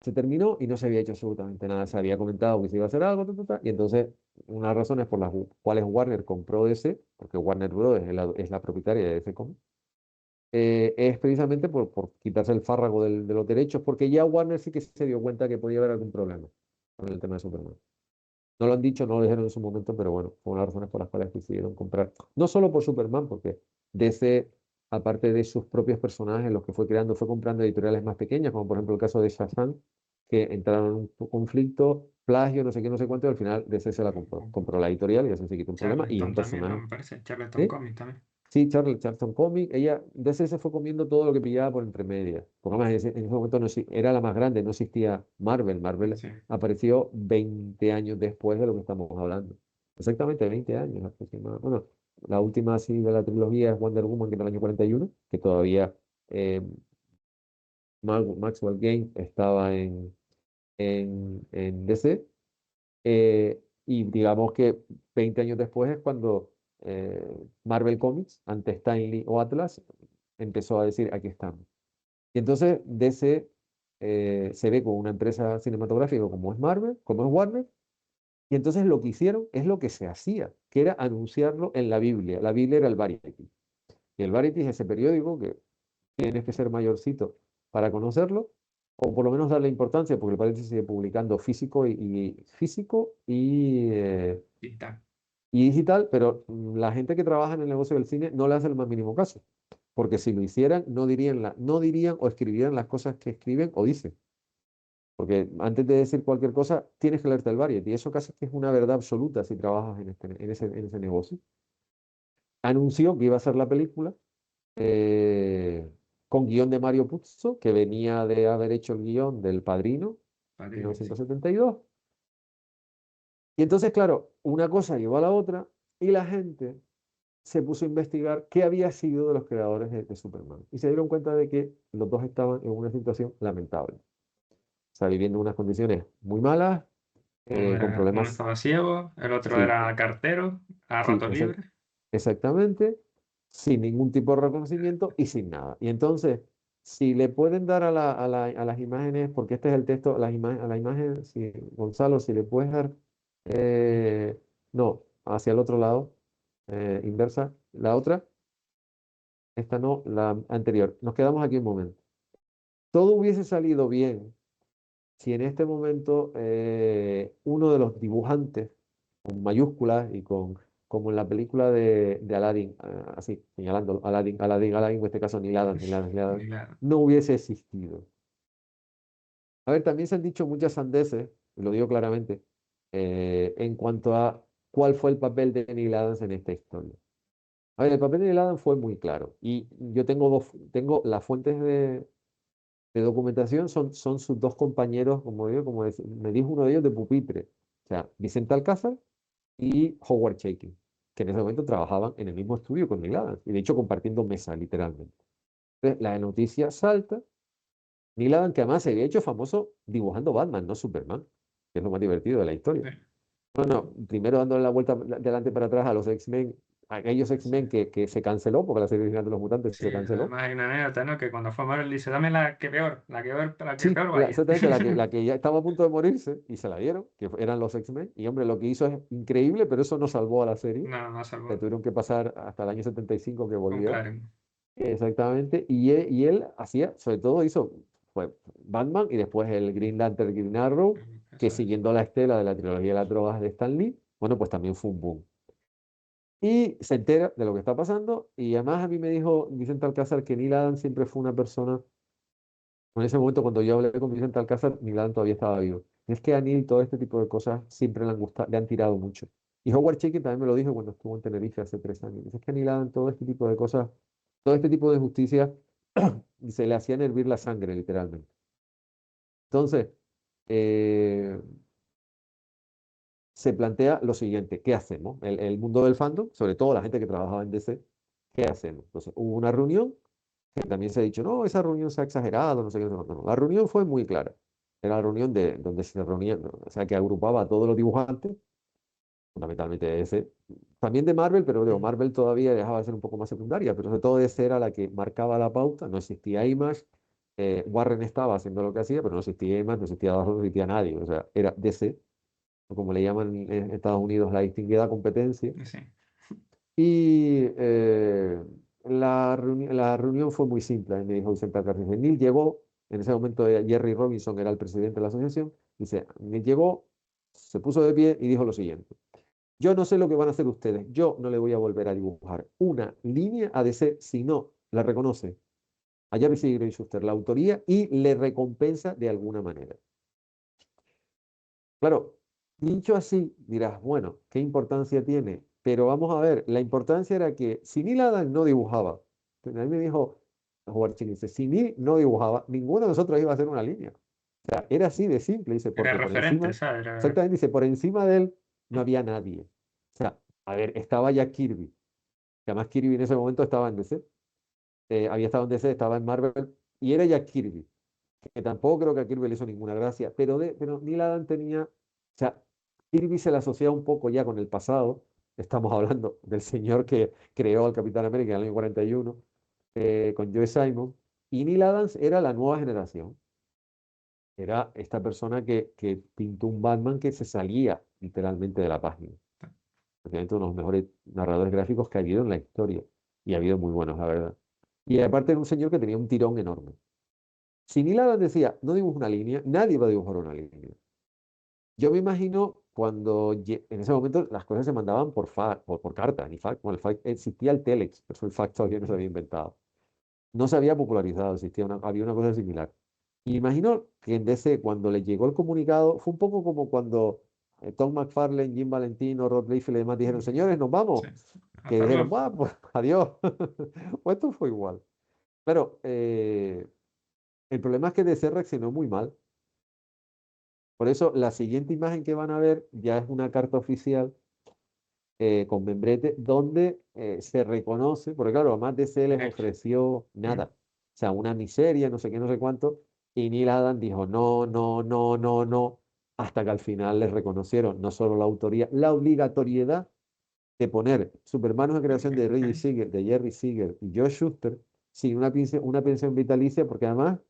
se terminó y no se había hecho absolutamente nada. Se había comentado que se iba a hacer algo, ta, ta, ta, y entonces una de las razones por las cuales Warner compró DC, porque Warner Bros. Es la propietaria de DC Comics, es precisamente por quitarse el fárrago de los derechos, porque ya Warner sí que se dio cuenta que podía haber algún problema con el tema de Superman. No lo han dicho, no lo dijeron en su momento, pero bueno, fue una de las razones por las cuales decidieron comprar. No solo por Superman, porque DC, aparte de sus propios personajes, los que fue creando, fue comprando editoriales más pequeñas, como por ejemplo el caso de Shazam, que entraron en un conflicto, plagio, no sé qué, no sé cuánto, y al final DC se la compró. Compró la editorial y así se quitó un problema y un Charleston también, ¿no? personaje. Me parece. Charleston ¿Sí? Comics también. Sí, Charlton Comics, ella, DC se fue comiendo todo lo que pillaba por entre medias. Porque además en ese momento no, era la más grande, no existía Marvel. Marvel Sí. apareció 20 años después de lo que estamos hablando. Exactamente 20 años aproximadamente. Bueno, la última así de la trilogía es Wonder Woman, que es del año 41, que todavía eh, Maxwell Game estaba en DC. Y digamos que 20 años después es cuando Marvel Comics, ante Stan Lee o Atlas, empezó a decir, aquí estamos. Y entonces DC se ve con una empresa cinematográfica como es Marvel, como es Warner, y entonces lo que hicieron es lo que se hacía, que era anunciarlo en la Biblia. La Biblia era el Variety. Y el Variety es ese periódico que tienes que ser mayorcito para conocerlo, o por lo menos darle importancia, porque el Variety sigue publicando físico y digital, pero la gente que trabaja en el negocio del cine no le hace el más mínimo caso, porque si lo hicieran, no dirían o escribirían las cosas que escriben o dicen, porque antes de decir cualquier cosa, tienes que leerte el Variety, y eso casi que es una verdad absoluta si trabajas en ese negocio. Anunció que iba a hacer la película eh, con guión de Mario Puzo, que venía de haber hecho el guión del Padrino, Padrino, sí. 1972. Y entonces, claro, una cosa llevó a la otra y la gente se puso a investigar qué había sido de los creadores de Superman. Y se dieron cuenta de que los dos estaban en una situación lamentable. O sea, viviendo unas condiciones muy malas, con Uno problemas, estaba ciego, el otro sí, era cartero, a sí, rato libre. exactamente, sin ningún tipo de reconocimiento y sin nada. Y entonces, si le pueden dar a las imágenes, porque este es el texto, a la imagen, si, Gonzalo, si le puedes dar, eh, no, hacia el otro lado, inversa, la otra. Esta no, la anterior. Nos quedamos aquí un momento. Todo hubiese salido bien si en este momento uno de los dibujantes, con mayúsculas y como en la película de Aladdin, así, señalando Aladdin, Aladdin, Aladdin, en este caso ni Aladdin, ni Aladdin, ni Aladdin, Ni la- no hubiese existido. A ver, también se han dicho muchas sandeces, y lo digo claramente, en cuanto a cuál fue el papel de Neil Adams en esta historia. A ver, el papel de Neil Adams fue muy claro, y yo tengo las fuentes de documentación son sus dos compañeros, como digo, me dijo uno de ellos de pupitre. O sea, Vicente Alcázar y Howard Chaykin, que en ese momento trabajaban en el mismo estudio con Neil Adams, y de hecho compartiendo mesa, literalmente. Entonces, la noticia salta. Neil Adams, que además se había hecho famoso dibujando Batman, no Superman, que es lo más divertido de la historia. Sí. Bueno, primero dándole la vuelta delante para atrás a los X-Men, aquellos X-Men que se canceló, porque la serie original de los mutantes Sí, se canceló. además hay una anécdota, ¿no? Que cuando fue Marvel dice, dame la que Sí, peor vaya. exactamente, la que ya estaba a punto de morirse y se la dieron, que eran los X-Men. Y hombre, lo que hizo es increíble, pero eso no salvó a la serie. No, no Le salvó. tuvieron que pasar hasta el año 75 que Con volvió. Clarence. Exactamente. Y él hacía, sobre todo hizo fue Batman y después el Green Lantern, Green Arrow, que Eso es. siguiendo la estela de la trilogía de las drogas de Stan Lee, bueno, pues también fue un boom. Y se entera de lo que está pasando. Y además a mí me dijo Vicente Alcázar que Neil Adams siempre fue una persona. En ese momento, cuando yo hablé con Vicente Alcázar, Neil Adams todavía estaba vivo. Es que a Neil todo este tipo de cosas siempre le han gustado, le han tirado mucho. Y Howard Chaykin también me lo dijo cuando estuvo en Tenerife hace 3 años. Es que a Neil Adams todo este tipo de cosas, todo este tipo de justicia, se le hacían hervir la sangre, literalmente. Entonces, eh, se plantea lo siguiente: ¿qué hacemos? El mundo del fandom, sobre todo la gente que trabajaba en DC, ¿qué hacemos? Entonces, hubo una reunión que también se ha dicho, no, esa reunión se ha exagerado, no sé qué, no, no, no. La reunión fue muy clara. Era la reunión donde se reunían, ¿no? O sea, que agrupaba a todos los dibujantes, fundamentalmente de DC, también de Marvel, pero digo, Marvel todavía dejaba de ser un poco más secundaria, pero sobre todo DC era la que marcaba la pauta, no existía Image, Warren estaba haciendo lo que hacía, pero no existía Image, no existía Dark, no existía nadie, o sea, era DC, o como le llaman en Estados Unidos, la distinguida competencia. Sí. Y la reunión fue muy simple, me dijo Vicente Alcázar. Neil llegó, en ese momento Jerry Robinson era el presidente de la asociación, dice, Neil llegó, se puso de pie y dijo lo siguiente: yo no sé lo que van a hacer ustedes, yo no le voy a volver a dibujar una línea a DC si no la reconoce a Jerry Siegel y Schuster la autoría y le recompensa de alguna manera. Claro, dicho así, dirás, bueno, ¿qué importancia tiene? Pero vamos a ver, la importancia era que si Neil Adams no dibujaba, a mí me dijo Howard Chaykin, dice, si Neil no dibujaba, ninguno de nosotros iba a hacer una línea. O sea, era así de simple, dice, Era porque por referente, encima, ¿sabes? exactamente, dice, por encima de él no había nadie. O sea, a ver, estaba ya Kirby, que además Kirby en ese momento estaba en DC, había estado en DC, estaba en Marvel, y era ya Kirby, que tampoco creo que a Kirby le hizo ninguna gracia, pero Neil Adams tenía, o sea, Kirby se le asocia un poco ya con el pasado. Estamos hablando del señor que creó al Capitán América en el año 41, con Joe Simon, y Neil Adams era la nueva generación. Era esta persona que pintó un Batman que se salía literalmente de la página. Obviamente uno de los mejores narradores gráficos que ha habido en la historia, y ha habido muy buenos, la verdad. Y aparte era un señor que tenía un tirón enorme. Si Neil Adams decía, no dibujo una línea, nadie va a dibujar una línea. Yo me imagino cuando en ese momento las cosas se mandaban por carta, ni fax. Bueno, el fax, existía el telex, pero el fax todavía no se había inventado. No se había popularizado, había una cosa similar. Y imagino que en DC, cuando le llegó el comunicado, fue un poco como cuando Tom McFarlane, Jim Valentino, Rod Liefeld y demás dijeron, señores, nos Sí. vamos. Que Hasta dijeron, luego. bueno, pues adiós. Pues esto fue igual. Pero el problema es que DC reaccionó muy mal. Por eso la siguiente imagen que van a ver ya es una carta oficial, con membrete, donde se reconoce, porque claro, además DC les Hecho. ofreció nada, o sea, una miseria, no sé qué, no sé cuánto, y Neil Adams dijo no, no, no, no, no, hasta que al final les reconocieron no solo la autoría, la obligatoriedad de poner Supermanos de creación de Jerry Siegel y Joe Shuster sin una pensión vitalicia, porque además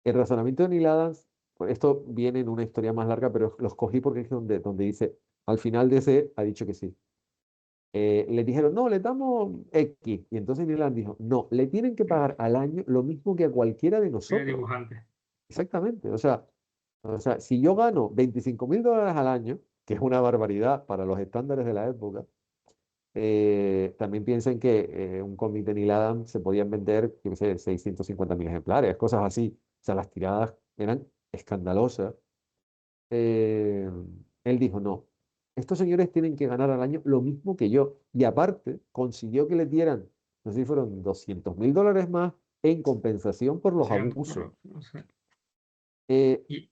el razonamiento de Neil Adams, pues esto viene en una historia más larga, pero los cogí porque es donde dice, al final DC ha dicho que sí. Le dijeron, no, le damos X. Y entonces Neil Adams dijo, no, le tienen que pagar al año lo mismo que a cualquiera de Era nosotros. dibujante. Exactamente. O sea, si yo gano $25.000 al año, que es una barbaridad para los estándares de la época, también piensen que un cómic de Neil Adams se podían vender, yo qué sé, 650.000 ejemplares, cosas así. O sea, las tiradas eran escandalosas. Eh, Él dijo, no, estos señores tienen que ganar al año lo mismo que yo. Y aparte, consiguió que le dieran, no sé si fueron $200.000 más en compensación por los Sí, abusos. no sé. Eh, Y,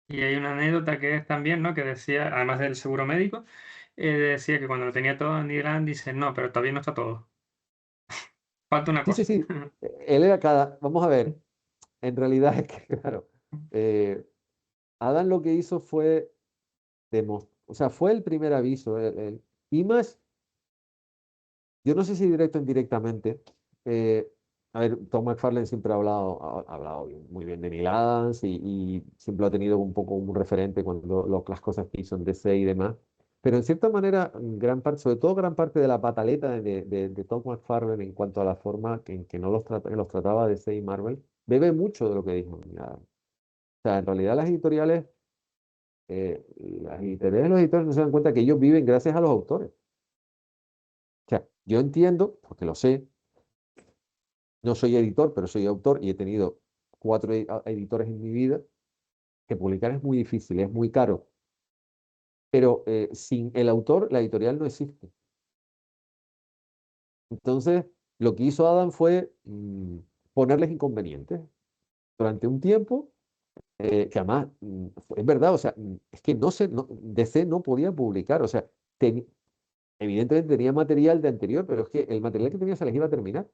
Y hay una anécdota que es también, ¿no? Que decía, además del seguro médico, decía que cuando lo tenía todo Andy Grant, dice, no, pero todavía no está todo. Falta una Sí, sí, cosa. sí. Él era cada, vamos a ver, en realidad es que, claro, eh, Adam lo que hizo fue, o sea, fue el primer aviso. Y más, yo no sé si directo o indirectamente. eh, a ver, Tom McFarlane siempre ha hablado muy bien de Neil Adams y siempre lo ha tenido un poco un referente cuando las cosas que hizo en DC y demás. Pero en cierta manera, gran parte, sobre todo gran parte de la pataleta de Tom McFarlane en cuanto a la forma en que no que los trataba DC y Marvel, bebe mucho de lo que dijo Neil Adams. O sea, en realidad las editoriales de los editores no se dan cuenta que ellos viven gracias a los autores. O sea, yo entiendo, porque lo sé, no soy editor, pero soy autor y he tenido cuatro editores en mi vida, que publicar es muy difícil, es muy caro, pero sin el autor la editorial no existe. Entonces, lo que hizo Adam fue ponerles inconvenientes durante un tiempo, que además, es verdad, o sea, es que DC no podía publicar, o sea, evidentemente tenía material de anterior, pero es que el material que tenía se les iba a terminar.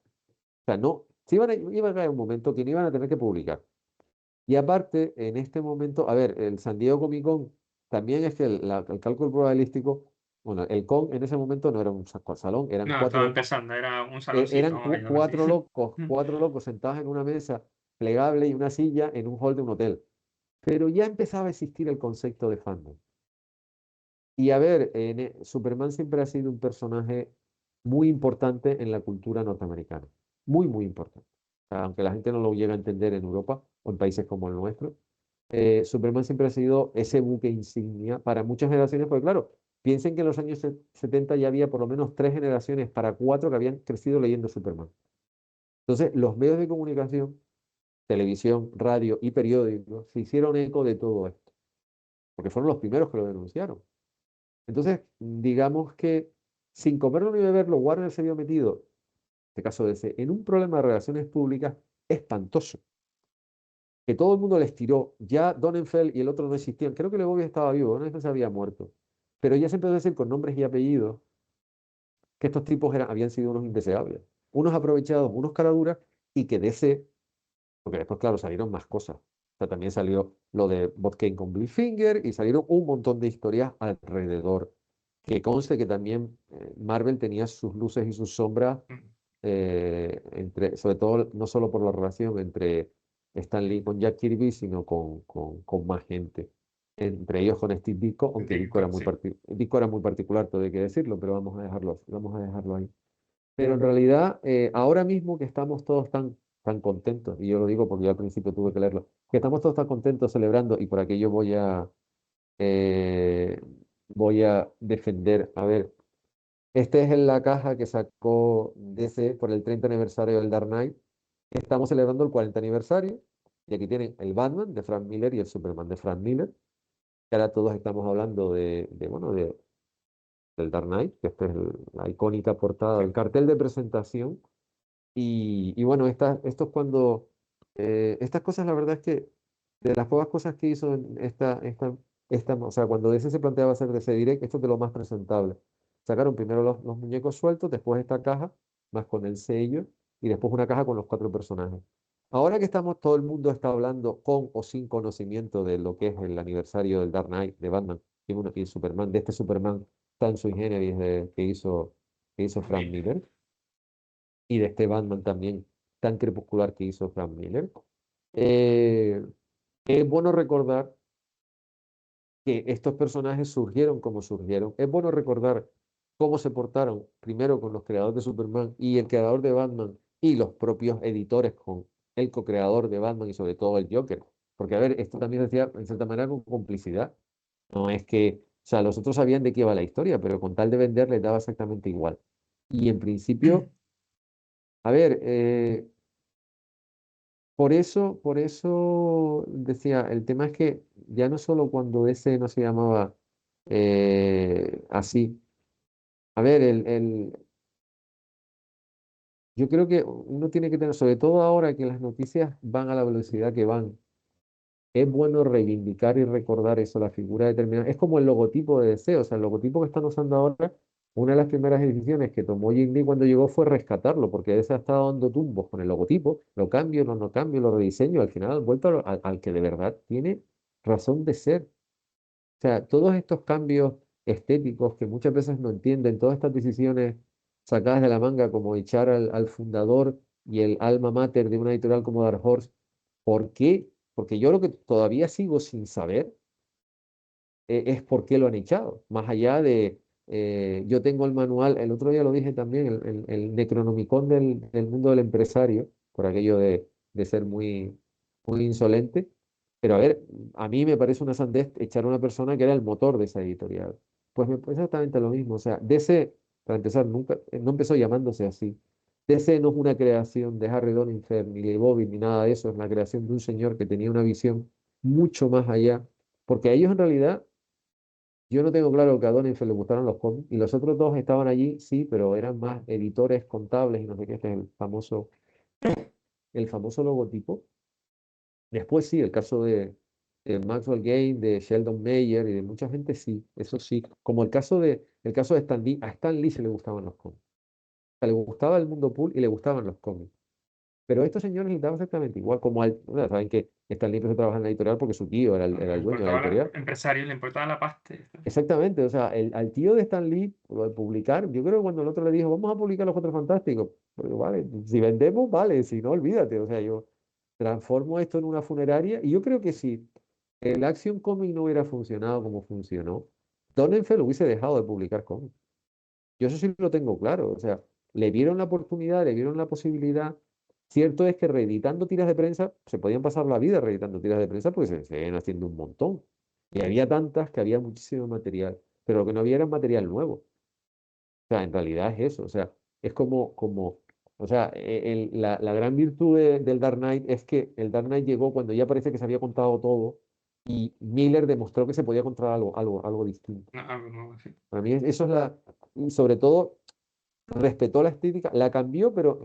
O sea, no, iba a caer un momento que no iban a tener que publicar. Y aparte, en este momento, a ver, el San Diego Comic Con también es que el cálculo probabilístico, bueno, el con en ese momento no era un salón, eran No, estaba empezando, era un saloncito, eran vamos a llamarlo así. cuatro locos sentados en una mesa plegable y una silla en un hall de un hotel. Pero ya empezaba a existir el concepto de fandom. Y a ver, Superman siempre ha sido un personaje muy importante en la cultura norteamericana. Muy, muy importante. O sea, aunque la gente no lo llega a entender en Europa o en países como el nuestro, Superman siempre ha sido ese buque insignia para muchas generaciones, porque claro, piensen que en los años 70 ya había por lo menos tres generaciones para cuatro que habían crecido leyendo Superman. Entonces, los medios de comunicación, televisión, radio y periódicos se hicieron eco de todo esto, porque fueron los primeros que lo denunciaron. Entonces, digamos que sin comerlo ni beberlo, Warner se vio metido, en este caso DC, en un problema de relaciones públicas espantoso, que todo el mundo les tiró. Ya Donenfeld y el otro no existían. Creo que Lebowski estaba vivo, no se había muerto. Pero ya se empezó a decir con nombres y apellidos que estos tipos habían sido unos indeseables, unos aprovechados, unos caraduras, y que DC, porque después, claro, salieron más cosas. O sea, también salió lo de Bob Kane con Bill Finger y salieron un montón de historias alrededor. Que conste que también Marvel tenía sus luces y sus sombras, sobre todo no solo por la relación entre Stan Lee con Jack Kirby, sino con más gente. Entre ellos con Steve Ditko, aunque Sí. Ditko era muy particular, todo hay que decirlo, pero vamos a dejarlo ahí. Pero en realidad, ahora mismo que estamos todos tan contentos, y yo lo digo porque yo al principio tuve que leerlo, que estamos todos tan contentos celebrando, y por aquello eh, voy a defender, a ver, esta es la caja que sacó DC por el 30 aniversario del Dark Knight. Estamos celebrando el 40 aniversario, y aquí tienen el Batman de Frank Miller y el Superman de Frank Miller, que ahora todos estamos hablando bueno, del Dark Knight, que esta es la icónica portada, Sí. el cartel de presentación. Y bueno, esto es cuando, estas cosas, la verdad es que de las pocas cosas que hizo en o sea, cuando DC se planteaba hacer DC Direct, esto es de lo más presentable. Sacaron primero los muñecos sueltos, después esta caja, más con el sello, y después una caja con los cuatro personajes. Ahora que todo el mundo está hablando con o sin conocimiento de lo que es el aniversario del Dark Knight de Batman y Superman, de este Superman tan sui generis que hizo Frank Mira. Miller y de este Batman también tan crepuscular que hizo Frank Miller. Eh, es bueno recordar que estos personajes surgieron como surgieron. Es bueno recordar cómo se portaron primero con los creadores de Superman y el creador de Batman y los propios editores con el co-creador de Batman y sobre todo el Joker. Porque, a ver, esto también se hacía en cierta manera con complicidad. No es que, o sea, los otros sabían de qué iba la historia, pero con tal de vender les daba exactamente igual. Y en principio, a ver, por eso decía, el tema es que ya no solo cuando ese no se llamaba así. A ver, yo creo que uno tiene que tener, sobre todo ahora que las noticias van a la velocidad que van, es bueno reivindicar y recordar eso, la figura determinada. Es como el logotipo de DC, o sea, el logotipo que están usando ahora, una de las primeras decisiones que tomó Jim Lee cuando llegó fue rescatarlo, porque DC ha estado dando tumbos con el logotipo, lo cambio, no cambio, lo rediseño, al final han vuelto al que de verdad tiene razón de ser. O sea, todos estos cambios estéticos que muchas veces no entienden, todas estas decisiones sacadas de la manga, como echar al fundador y el alma mater de una editorial como Dark Horse, ¿por qué? Porque yo lo que todavía sigo sin saber es por qué lo han echado. Más allá de, yo tengo el manual, el otro día lo dije también, el Necronomicon del mundo del empresario, por aquello de ser muy insolente. Pero a ver, a mí me parece una sandez echar a una persona que era el motor de esa editorial. Pues me parece exactamente lo mismo. O sea, DC, para empezar, nunca, no empezó llamándose así. DC no es una creación de Harry Donenfeld, ni de Bobby, ni nada de eso. Es la creación de un señor que tenía una visión mucho más allá. Porque a ellos en realidad yo no tengo claro que a Donenfeld le gustaron los cómics y los otros dos estaban allí, sí, pero eran más editores contables y no sé qué, este es el famoso logotipo. Después sí, el caso de Maxwell Game, de Sheldon Mayer y de mucha gente, sí, eso sí. Como el caso de Stan Lee, a Stan Lee se le gustaban los cómics. O sea, le gustaba el mundo pulp y le gustaban los cómics. Pero estos señores les daba exactamente igual, bueno, saben que Stan Lee empezó a trabajar en la editorial porque su tío era el Le dueño de la importaba editorial. empresarios, le importaba la pasta. Exactamente, o sea, al tío de Stan Lee, lo de publicar, yo creo que cuando el otro le dijo, vamos a publicar Los Cuatro Fantásticos, pues vale, si vendemos, vale, si no, olvídate, o sea, yo transformo esto en una funeraria y yo creo que si el Action Comic no hubiera funcionado como funcionó, Donenfeld hubiese dejado de publicar cómics. Yo eso sí lo tengo claro, o sea, le vieron la oportunidad, le vieron la posibilidad. Cierto es que reeditando tiras de prensa, se podían pasar la vida reeditando tiras de prensa, pues se ven haciendo un montón. Y había tantas que había muchísimo material, pero lo que no había era material nuevo. O sea, en realidad es eso, o sea, es o sea, la gran virtud del Dark Knight es que el Dark Knight llegó cuando ya parece que se había contado todo y Miller demostró que se podía contar algo distinto. No, algo nuevo, así. Para mí eso es y sobre todo respetó la estética, la cambió, pero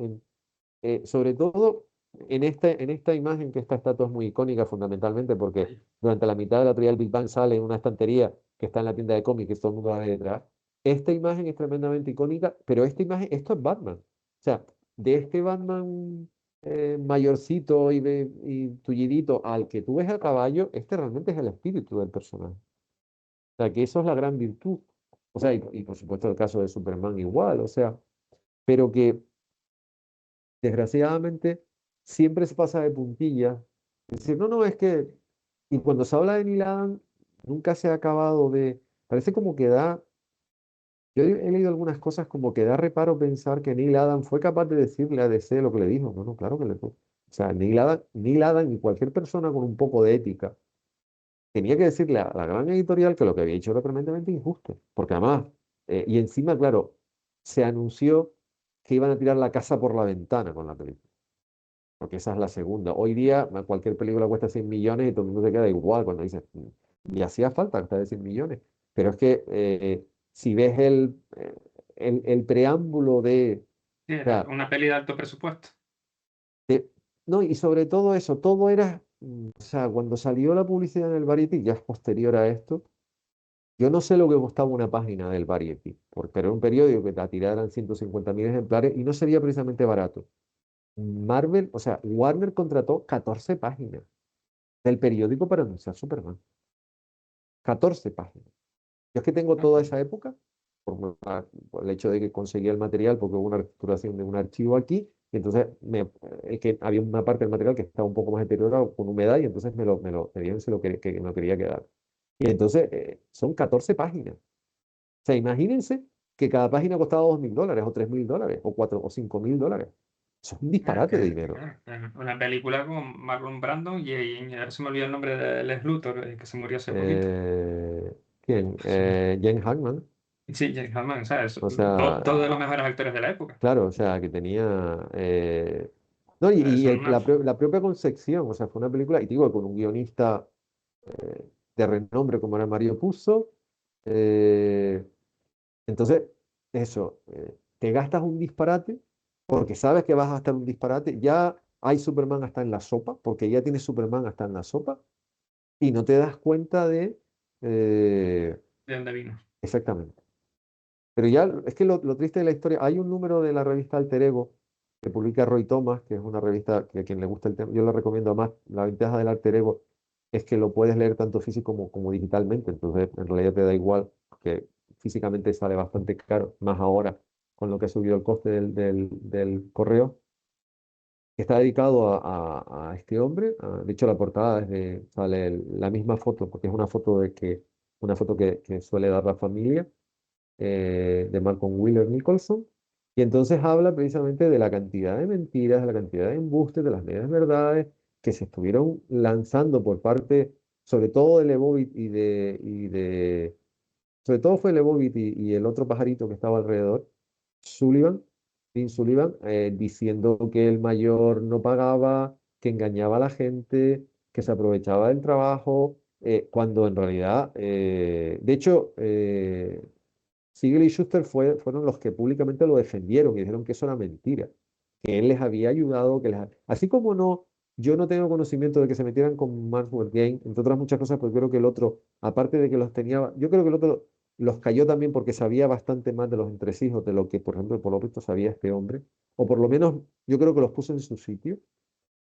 sobre todo en esta imagen, que esta estatua es muy icónica fundamentalmente porque Ahí. durante la mitad de la teoría del Big Bang sale en una estantería que está en la tienda de cómics que todo el mundo va a ver detrás. Esta imagen es tremendamente icónica, pero esta imagen, esto es Batman. O sea, de este Batman mayorcito y tullidito al que tú ves a caballo, este realmente es el espíritu del personaje. O sea, que eso es la gran virtud. O sea, y por supuesto el caso de Superman igual, o sea, pero que desgraciadamente siempre se pasa de puntilla. Es decir, no, no, es que, y cuando se habla de Neil Adams, nunca se ha acabado parece como que yo he leído algunas cosas como que da reparo pensar que Neil Adams fue capaz de decirle a DC lo que le dijo. No, no, claro que le fue. O sea, Neil Adams y cualquier persona con un poco de ética tenía que decirle a la gran editorial que lo que había hecho era tremendamente injusto. Porque además, y encima, claro, se anunció que iban a tirar la casa por la ventana con la película. Porque esa es la segunda. Hoy día cualquier película cuesta 100 millones y todo el mundo se queda igual cuando dice, y hacía falta gastar de 100 millones. Pero es que si ves el preámbulo Sí, o sea, una peli de alto presupuesto. no, y sobre todo eso, todo era, o sea, cuando salió la publicidad en el Variety, ya es posterior a esto, yo no sé lo que costaba una página del Variety, pero era un periódico que la tirada eran 150.000 ejemplares y no sería precisamente barato. Marvel, o sea, Warner contrató 14 páginas del periódico para anunciar Superman. 14 páginas. Yo es que tengo Ah, toda esa época, por el hecho de que conseguí el material, porque hubo una reestructuración de un archivo aquí, y entonces es que había una parte del material que estaba un poco más deteriorado con humedad, y entonces me dieron si que me lo quería quedar. Y entonces son 14 páginas. O sea, imagínense que cada página costaba $2.000, o $3.000, o 4 o $5.000. Eso es un disparate de dinero. una película con Marlon Brando y ahora se me olvidó el nombre de Les Luthor, que se murió hace poquito. ¿Quién? Jen Hackman. Sí, James Hammond, ¿sabes? O sea, Todos de los mejores actores de la época. claro, o sea, que tenía. No, y Son una... la propia concepción, o sea, fue una película, y te digo, con un guionista de renombre como era Mario Puzo. eh, entonces, eso, te gastas un disparate, porque sabes que vas a gastar un disparate. Ya hay Superman hasta en la sopa, porque ya tienes Superman hasta en la sopa. y no te das cuenta de... ¿De dónde vino? exactamente. Pero ya, es que lo triste de la historia, hay un número de la revista Alter Ego que publica Roy Thomas, que es una revista que a quien le gusta el tema, yo la recomiendo más. La ventaja del Alter Ego es que lo puedes leer tanto físico como digitalmente, entonces en realidad te da igual, que físicamente sale bastante caro, más ahora con lo que ha subido el coste del correo, que está dedicado a este hombre. De hecho, la portada sale la misma foto, porque es una foto que suele dar la familia de Malcolm Wheeler Nicholson. Y entonces habla precisamente de la cantidad de mentiras, de la cantidad de embustes, de las medias verdades que se estuvieron lanzando por parte, sobre todo de Lebovit sobre todo fue Lebovit y el otro pajarito que estaba alrededor, Sullivan, Dean Sullivan, diciendo que el mayor no pagaba, que engañaba a la gente, que se aprovechaba del trabajo, cuando en realidad, de hecho, Siegel y Schuster fueron los que públicamente lo defendieron y dijeron que eso era mentira, que él les había ayudado, así como no, yo no tengo conocimiento de que se metieran con Mansworth Game, entre otras muchas cosas, porque creo que el otro, aparte de que los tenía, yo creo que el otro los cayó también porque sabía bastante más de los entresijos de lo que, por ejemplo, por lo visto sabía este hombre, o por lo menos yo creo que los puso en su sitio,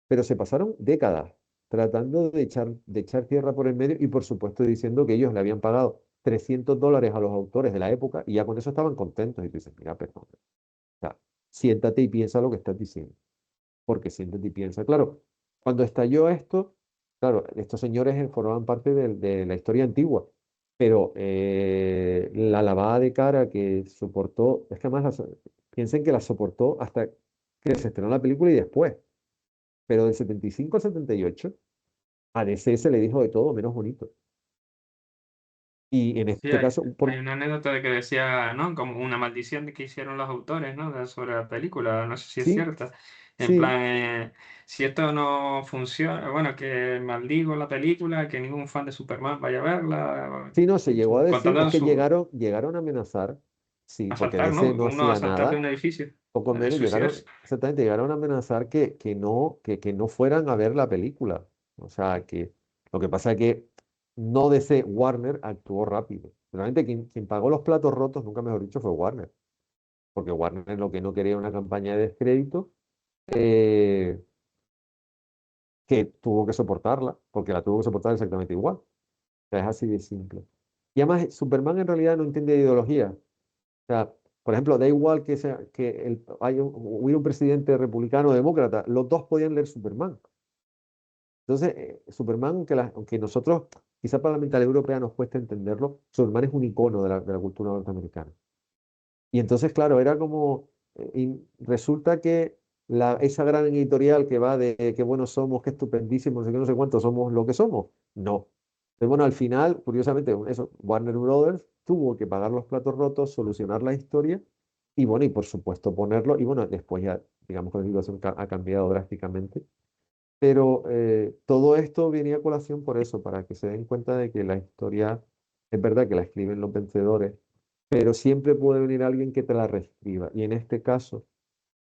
pero se pasaron décadas tratando de echar tierra por el medio y por supuesto diciendo que ellos le habían pagado $300 a los autores de la época y ya con eso estaban contentos. Y tú dices, mira, perdón, o sea, siéntate y piensa lo que estás diciendo, porque siéntate y piensa. Claro, cuando estalló esto, claro, estos señores formaban parte de la historia antigua, pero la lavada de cara que soportó, es que además piensen que la soportó hasta que se estrenó la película y después, pero del 75 al 78 a DC se le dijo de todo menos bonito. Y en Sí, este caso, hay una anécdota de que decía, ¿no? Como una maldición de que hicieron los autores, ¿no? Sobre la película, no sé si es sí, cierta. En sí, plan, si esto no funciona, bueno, que maldigo la película, que ningún fan de Superman vaya a verla, sí, no, se llegó a decir, es contando que su llegaron a amenazar, sí, porque asaltar, DC ¿no? no Uno a hacía saltar de nada, un edificio, poco de menos llegaron, suicidarse. exactamente, llegaron a amenazar que no fueran a ver la película. O sea, que lo que pasa es que no DC, Warner actuó rápido. Realmente quien pagó los platos rotos, nunca mejor dicho, fue Warner, porque Warner lo que no quería era una campaña de descrédito. eh, que tuvo que soportarla, porque la tuvo que soportar exactamente igual. O sea, es así de simple. Y además, Superman en realidad no entiende de ideología. O sea, por ejemplo, da igual que hubiera un presidente republicano o demócrata, los dos podían leer Superman. Entonces, Superman, aunque nosotros, quizá para la mentalidad europea nos cuesta entenderlo, Superman es un icono de la cultura norteamericana. Y entonces, claro, era como, y resulta que esa gran editorial que va de qué buenos somos, qué estupendísimos, no sé qué, no sé cuánto, somos lo que somos. No. Pero bueno, al final, curiosamente, eso, Warner Brothers tuvo que pagar los platos rotos, solucionar la historia y bueno, y por supuesto ponerlo. Y bueno, después ya, digamos que la situación ha cambiado drásticamente. Pero todo esto venía a colación por eso, para que se den cuenta de que la historia es verdad que la escriben los vencedores, pero siempre puede venir alguien que te la reescriba. Y en este caso,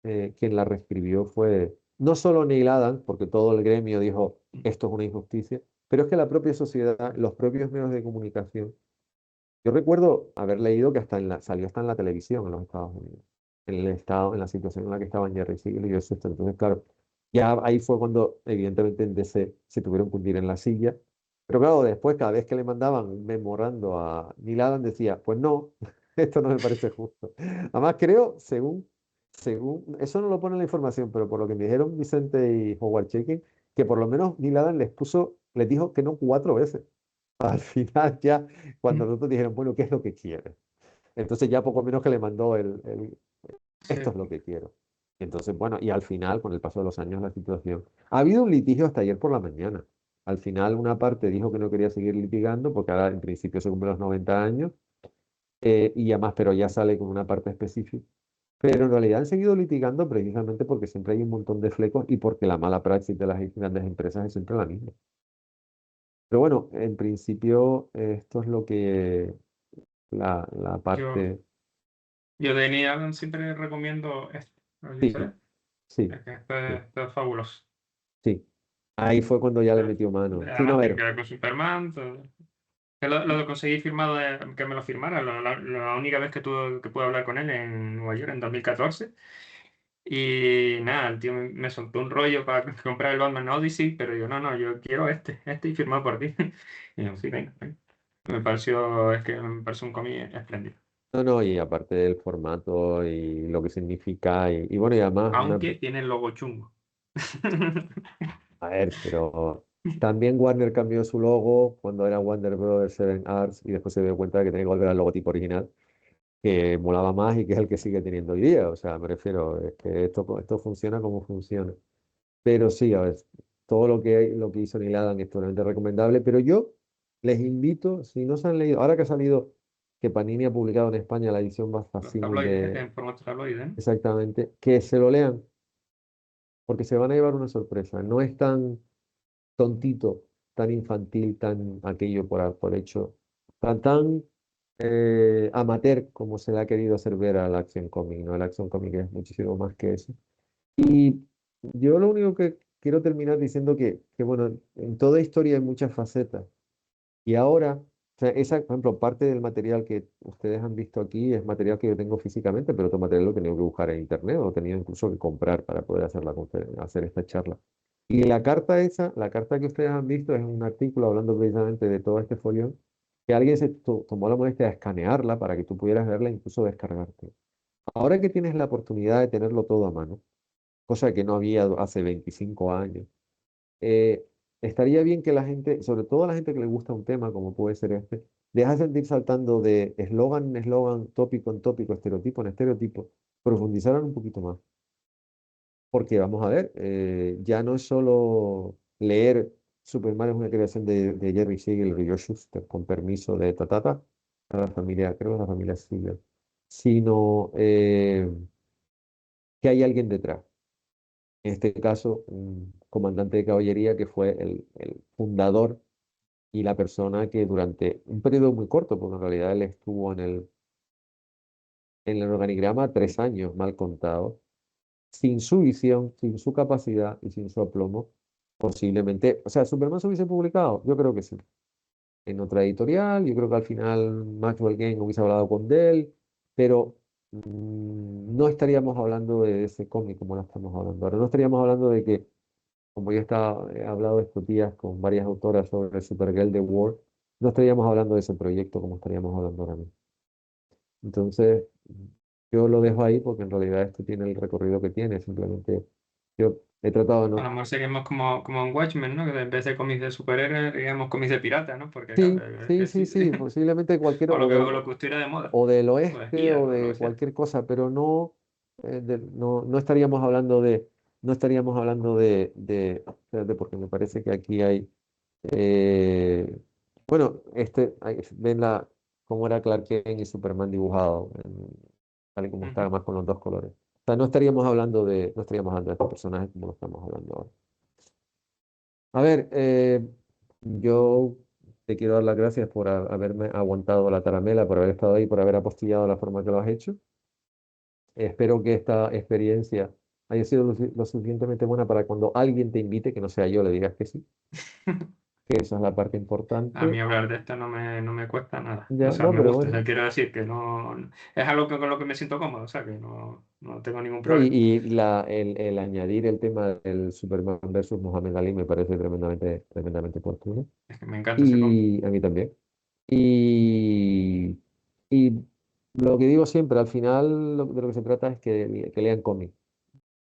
quien la reescribió fue no solo Neil Adams, porque todo el gremio dijo esto es una injusticia, pero es que la propia sociedad, los propios medios de comunicación. Yo recuerdo haber leído que salió hasta en la televisión en los Estados Unidos, en el estado, en la situación en la que estaban Jerry Siegel y eso. Entonces, claro, ya ahí fue cuando evidentemente en DC se tuvieron que hundir en la silla. Pero claro, después cada vez que le mandaban un memorando a Neil Adams decía, pues no, esto no me parece justo. Además creo, eso no lo pone en la información, pero por lo que me dijeron Vicente y Howard Chaykin, que por lo menos Neil Adams les dijo que no 4 veces. Al final ya, cuando Mm, nosotros dijeron, bueno, ¿qué es lo que quieres? Entonces ya poco menos que le mandó sí, esto es lo que quiero. Entonces, bueno, y al final, con el paso de los años, la situación. Ha habido un litigio hasta ayer por la mañana. Al final, una parte dijo que no quería seguir litigando, porque ahora en principio se cumplen los 90 años, y además, pero ya sale con una parte específica. Pero en realidad han seguido litigando precisamente porque siempre hay un montón de flecos y porque la mala praxis de las grandes empresas es siempre la misma. Pero bueno, en principio, esto es lo que la yo, parte. yo de Neil Adams siempre recomiendo esto, ¿lo has visto, Sí, eh? sí, Es que esto sí, es fabuloso. sí. Ahí fue cuando ya le metió mano. Sí, no, a Además, tiene ver, que ver con Superman. Que lo de conseguir firmado, que me lo firmara, la única vez que pude hablar con él en Nueva York en 2014. Y nada, el tío me soltó un rollo para comprar el Batman Odyssey, pero yo no, yo quiero este y firmado por ti. Y yo, sí, venga, venga. Me pareció un cómic espléndido. no, no, y aparte del formato y lo que significa, y bueno, y además, Aunque tiene el logo chungo. a ver, pero también Warner cambió su logo cuando era Warner Bros. Seven Arts y después se dio cuenta de que tenía que volver al logotipo original, que molaba más y que es el que sigue teniendo hoy día. O sea, me refiero, es que esto funciona como funciona. Pero sí, a ver, todo lo que hizo Neil Adams es totalmente recomendable, pero yo les invito, si no se han leído, ahora que ha salido, que Panini ha publicado en España la edición más Los facsimil tabloides, de en formato tabloide, ¿no? exactamente, que se lo lean, porque se van a llevar una sorpresa. No es tan tontito, tan infantil, tan aquello por hecho, tan amateur como se le ha querido hacer ver al Action Comic, ¿no? El Action Comic es muchísimo más que eso. Y yo lo único que quiero terminar diciendo que bueno, en toda historia hay muchas facetas. Y ahora, o sea, esa, por ejemplo, parte del material que ustedes han visto aquí es material que yo tengo físicamente, pero otro material lo he tenido que buscar en internet o he tenido incluso que comprar para poder hacer hacer esta charla. Y la carta esa, la carta que ustedes han visto es un artículo hablando precisamente de todo este folión, que alguien se tomó la molestia de escanearla para que tú pudieras verla e incluso descargarte. Ahora que tienes la oportunidad de tenerlo todo a mano, cosa que no había hace 25 años. Eh, estaría bien que la gente, sobre todo a la gente que le gusta un tema como puede ser este, deja de sentir saltando de eslogan en eslogan, tópico en tópico, estereotipo en estereotipo, profundizaran un poquito más. Porque vamos a ver, ya no es solo leer Superman es una creación de Jerry Siegel y Joe Shuster con permiso de Tatata, a la familia, creo que es la familia Siegel, sino que hay alguien detrás. En este caso, un comandante de caballería que fue el fundador y la persona que durante un periodo muy corto, porque en realidad él estuvo en el organigrama 3 años mal contados, sin su visión, sin su capacidad y sin su aplomo, posiblemente, o sea, ¿Superman se hubiese publicado? Yo creo que sí. En otra editorial, yo creo que al final Maxwell Game hubiese hablado con Dell, pero no estaríamos hablando de ese cómic como lo estamos hablando ahora. No estaríamos hablando de que como yo he hablado estos días con varias autoras sobre Supergirl The World, no estaríamos hablando de ese proyecto como estaríamos hablando ahora mismo. Entonces, yo lo dejo ahí porque en realidad esto tiene el recorrido que tiene. Simplemente yo he tratado de A lo no. mejor seguimos como en Watchmen, ¿no? Que en vez de cómics de superhéroes, digamos cómics de piratas, ¿no? Porque Sí, claro, es sí, que sí, sí. sí, posiblemente cualquier, O lo que estuviera de moda. o del O de oeste espías, o o lo de que sea. cualquier cosa, pero no, no estaríamos hablando no estaríamos hablando espérate, porque me parece que aquí hay. Bueno, ven cómo era Clark Kent y Superman dibujado, tal y como estaba, Ujú. más con los dos colores. O sea, no estaríamos hablando de estos personajes como lo estamos hablando ahora. A ver, yo te quiero dar las gracias por haberme aguantado la taramela, por haber estado ahí, por haber apostillado la forma que lo has hecho. Espero que esta experiencia haya sido lo suficientemente buena para cuando alguien te invite, que no sea yo, le digas que sí, que esa es la parte A mí importante. hablar de esto no me cuesta nada. O Ya, sea, no, me pero gusta. O bueno. sea, quiero decir que no. Es algo con lo que me siento cómodo. O sea, que no tengo ningún No, problema. el añadir el tema del Superman versus Muhammad Ali me parece tremendamente oportuno. Es que me encanta ese cómic. Y a mí también. Y, y lo que digo siempre, al final de lo que se trata es que lean cómics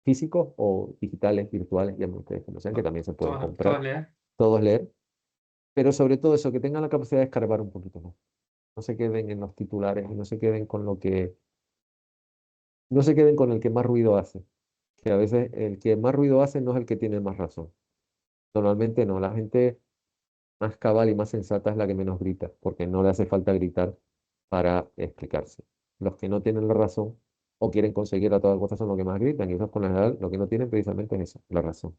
físicos o digitales, virtuales, llamen ustedes como sean, que también se pueden Todas comprar, leer. todos leer, pero sobre todo eso, que tengan la capacidad de escarbar un poquito más. No se queden en los titulares y no se queden con el que más ruido hace, que a veces el que más ruido hace no es el que tiene más razón. Normalmente no, la gente más cabal y más sensata es la que menos grita, porque no le hace falta gritar para explicarse. Los que no tienen la razón o quieren conseguir a toda costa son los que más gritan, y esos con la edad lo que no tienen precisamente es eso, la razón.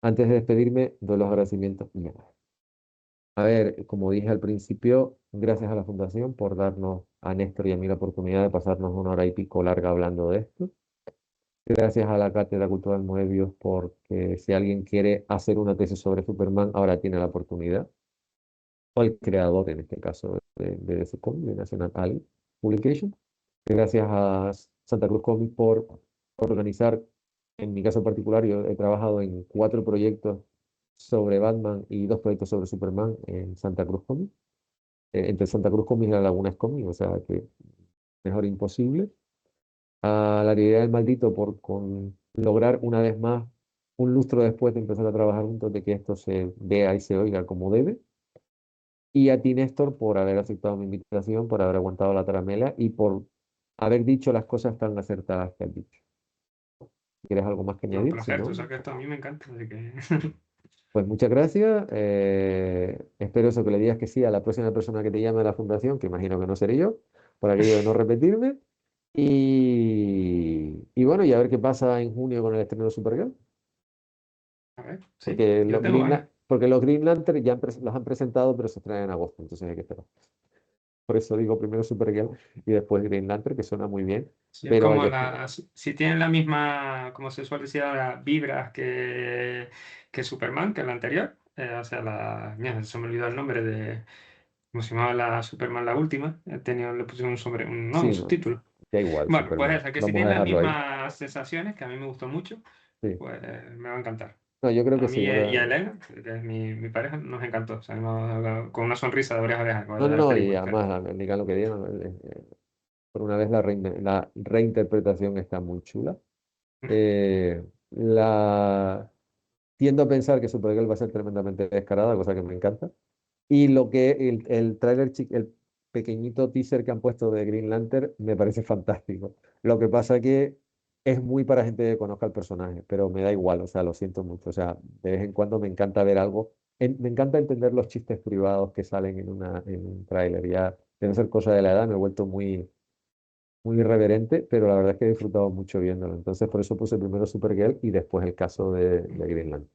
Antes de despedirme, doy los agradecimientos. A ver, como dije al principio, gracias a la Fundación por darnos a Néstor y a mí la oportunidad de pasarnos 1 hora y pico larga hablando de esto. Gracias a la Cátedra Cultural Moebius, porque si alguien quiere hacer una tesis sobre Superman, ahora tiene la oportunidad. O el creador, en este caso, de ese cómic, de National Alley Publication. Gracias a Santa Cruz Comics por organizar, en mi caso particular, yo he trabajado en 4 proyectos sobre Batman y 2 proyectos sobre Superman en Santa Cruz Comics. Entre Santa Cruz Comics y La Laguna Comics, o sea que mejor imposible. A la idea del maldito por lograr una vez más, un lustro después de empezar a trabajar juntos, de que esto se vea y se oiga como debe. Y a ti, Néstor, por haber aceptado mi invitación, por haber aguantado la taramela y por haber dicho las cosas tan acertadas que has dicho. ¿Quieres algo más que Y un añadir? Si placer, tú no, sabes que esto a mí me encanta, así que pues muchas gracias. Espero eso que le digas que sí a la próxima persona que te llame a la fundación, que imagino que no seré yo, por aquello de no repetirme. Y bueno, y a ver qué pasa en junio con el estreno de Supergirl. a ver, sí, Porque yo los tengo ganas. porque los Green Lantern ya los han presentado, pero se estrenan en agosto, entonces hay que esperar. Por eso digo primero Supergirl y después Green Lantern, que suena muy bien, Sí, es pero hay como que esperar. si tienen la misma, como se suele decir ahora, vibras que Superman, que la anterior. O sea, mira, se me olvidó el nombre de, ¿cómo se llamaba la Superman, la última? Le pusieron no, un Sí, no, subtítulo. da igual, Bueno, pues Superman. esa, que si Vamos a tienen las dejarlo ahí. mismas sensaciones, que a mí me gustó mucho, Sí. pues me va a encantar. No, yo creo que A sí. mí y a Elena, que es mi pareja, nos encantó. Salimos con una sonrisa de oreja a oreja con No, no, la no, y película. Claro. además, digan lo que digan, por una vez la reinterpretación está muy chula. Eh, la... Tiendo a pensar que Supergirl va a ser tremendamente descarada, cosa que me encanta. Y lo que el tráiler, el pequeñito teaser que han puesto de Green Lantern me parece fantástico. Lo que pasa que es muy para gente que conozca el personaje, pero me da igual, o sea, lo siento mucho. O sea, de vez en cuando me encanta ver algo. Me encanta entender los chistes privados que salen en un tráiler. Ya debe ser cosa de la edad, me he vuelto muy irreverente, pero la verdad es que he disfrutado mucho viéndolo. Entonces, por eso puse primero Supergirl y después el caso de Green Lantern.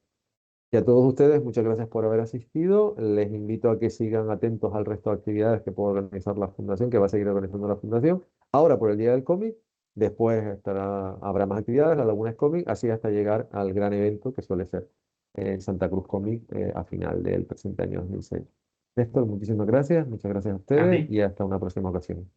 Y a todos ustedes, muchas gracias por haber asistido. Les invito a que sigan atentos al resto de actividades que puede organizar la Fundación, que va a seguir organizando la Fundación. Ahora por el Día del Cómic, después habrá más actividades, la Laguna es Cómic, así hasta llegar al gran evento que suele ser en Santa Cruz Cómic a final del presente año 2006. Néstor, muchísimas gracias, muchas gracias a A ustedes ti. y hasta una próxima ocasión.